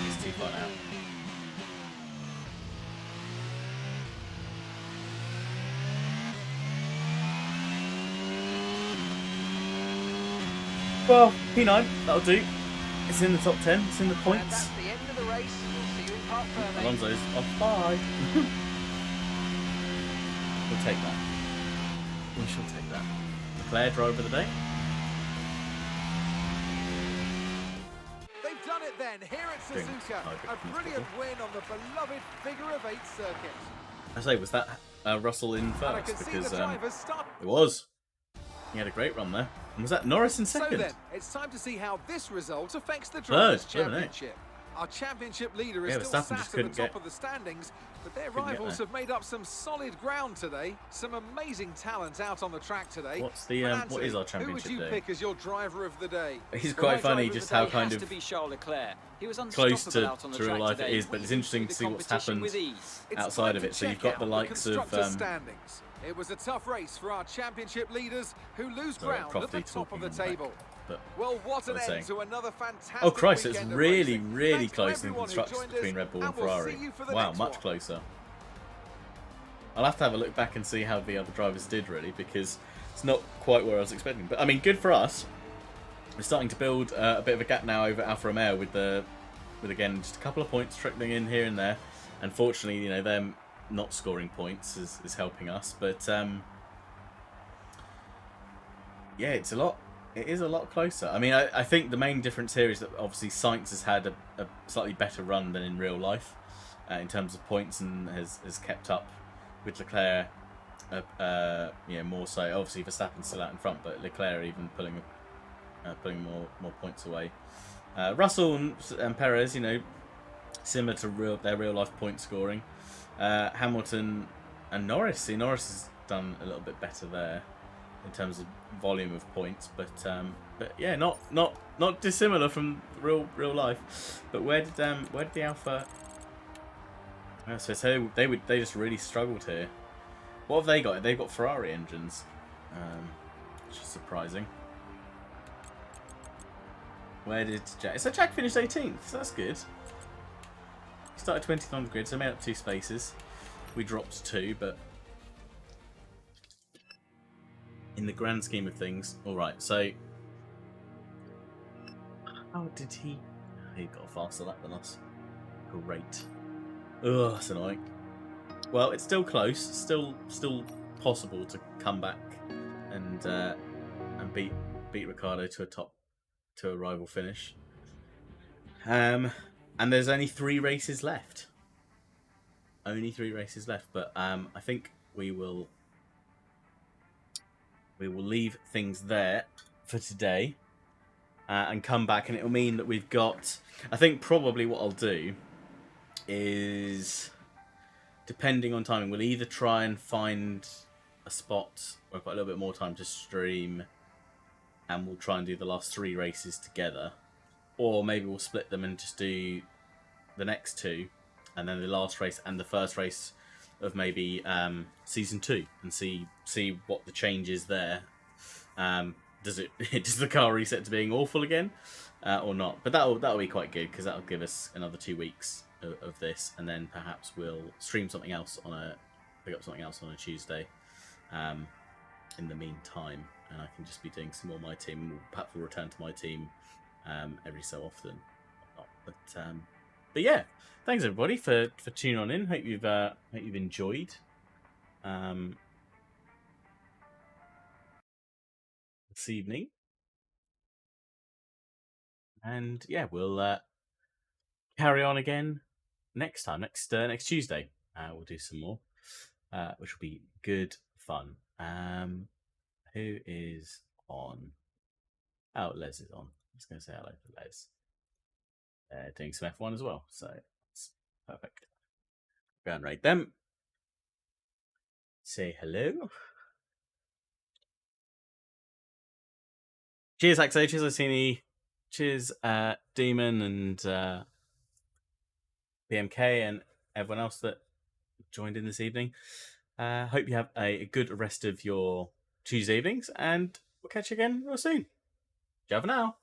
He's too far now. Well, P9, that'll do. It's in the top 10, it's in the And points. that's the end of the race. We'll see you in Parc Fermé. Alonso's off by. We'll take that. We shall take that. Leclerc, driver of the day. They've done it then, here at Doing Suzuka. target A from brilliant football. win on the beloved figure-of-8 circuit. I say, was that Russell in And I can first? see Because the drivers start. it was. He had a great run there. And was that Norris in So second? then, it's time to see how this result affects the Third, Drivers' blimey. Championship. Our championship leader is Yeah, still Verstappen sat just at the couldn't top get- of the standings, but their couldn't get rivals there. have made up some solid ground today. Some amazing talent out on the track today. What's the, But what is Anthony, our championship Who would you day? pick as your driver of the day? He's Well, quite my funny driver just the how day kind has of to be Charles Leclerc. He was close unstoppable out on the to real track life today. it is, but it's interesting to see what's happened With ease. It's outside time of to it. So you've check got the out likes of constructors' standings. It was a tough race for our championship leaders who lose Sorry, ground at the Crofty top of the talking on the back. table. But Well, what an What was I end saying? to another fantastic oh Christ, it's weekend of really, racing. really Thanks to close in everyone who constructors joined us, between Red Bull and we'll Ferrari. see you for the Wow, next much one. closer. I'll have to have a look back and see how the other drivers did really, because it's not quite where I was expecting. But I mean, good for us. We're starting to build a bit of a gap now over Alfa Romeo with again just a couple of points trickling in here and there. Unfortunately, you know, them not scoring points is helping us, but yeah, it is a lot closer. I mean, I think the main difference here is that obviously Sainz has had a slightly better run than in real life in terms of points, and has kept up with Leclerc. Yeah, more so. Obviously, Verstappen's still out in front, but Leclerc even pulling more points away. Russell and Perez, you know, similar to their real life point scoring. Hamilton and Norris. See, Norris has done a little bit better there in terms of volume of points, but yeah, not dissimilar from real life. But where did the Alpha? So they just really struggled here. What have they got? They've got Ferrari engines, which is surprising. Where did Jack? So Jack finished 18th. So that's good. He started 20th on the grid, so made up 2 spaces. We dropped 2, but in the grand scheme of things, all right. So how did he? He got a faster lap than us. Great. Ugh, that's annoying. Well, it's still close. Still possible to come back and beat Ricciardo to a rival finish. And there's only 3 races left. Only 3 races left, but I think we will leave things there for today and come back, and it will mean that we've got. I think probably what I'll do is, depending on timing, we'll either try and find a spot where I've got a little bit more time to stream, and we'll try and do the last 3 races together, or maybe we'll split them and just do the next 2, and then the last race and the first race of maybe season 2, and see what the change is there. Does the car reset to being awful again, or not? But that'll be quite good, because that'll give us another 2 weeks of this, and then perhaps we'll stream something else pick up something else on a Tuesday. In the meantime, and I can just be doing some more My Team. Perhaps we'll return to My Team every so often. But yeah, thanks everybody for tuning on in. Hope you've enjoyed. this evening. And yeah, we'll carry on again next time, next Tuesday. We'll do some more, which will be good fun. Who is on? Oh, Les is on. I was going to say hello to Les. Doing some F1 as well, so that's perfect. Go and rate them. Say hello. Cheers, Axo. Cheers, Orsini. Cheers, Demon and BMK and everyone else that joined in this evening. Hope you have a good rest of your Tuesday evenings, and we'll catch you again real soon. Ciao for now.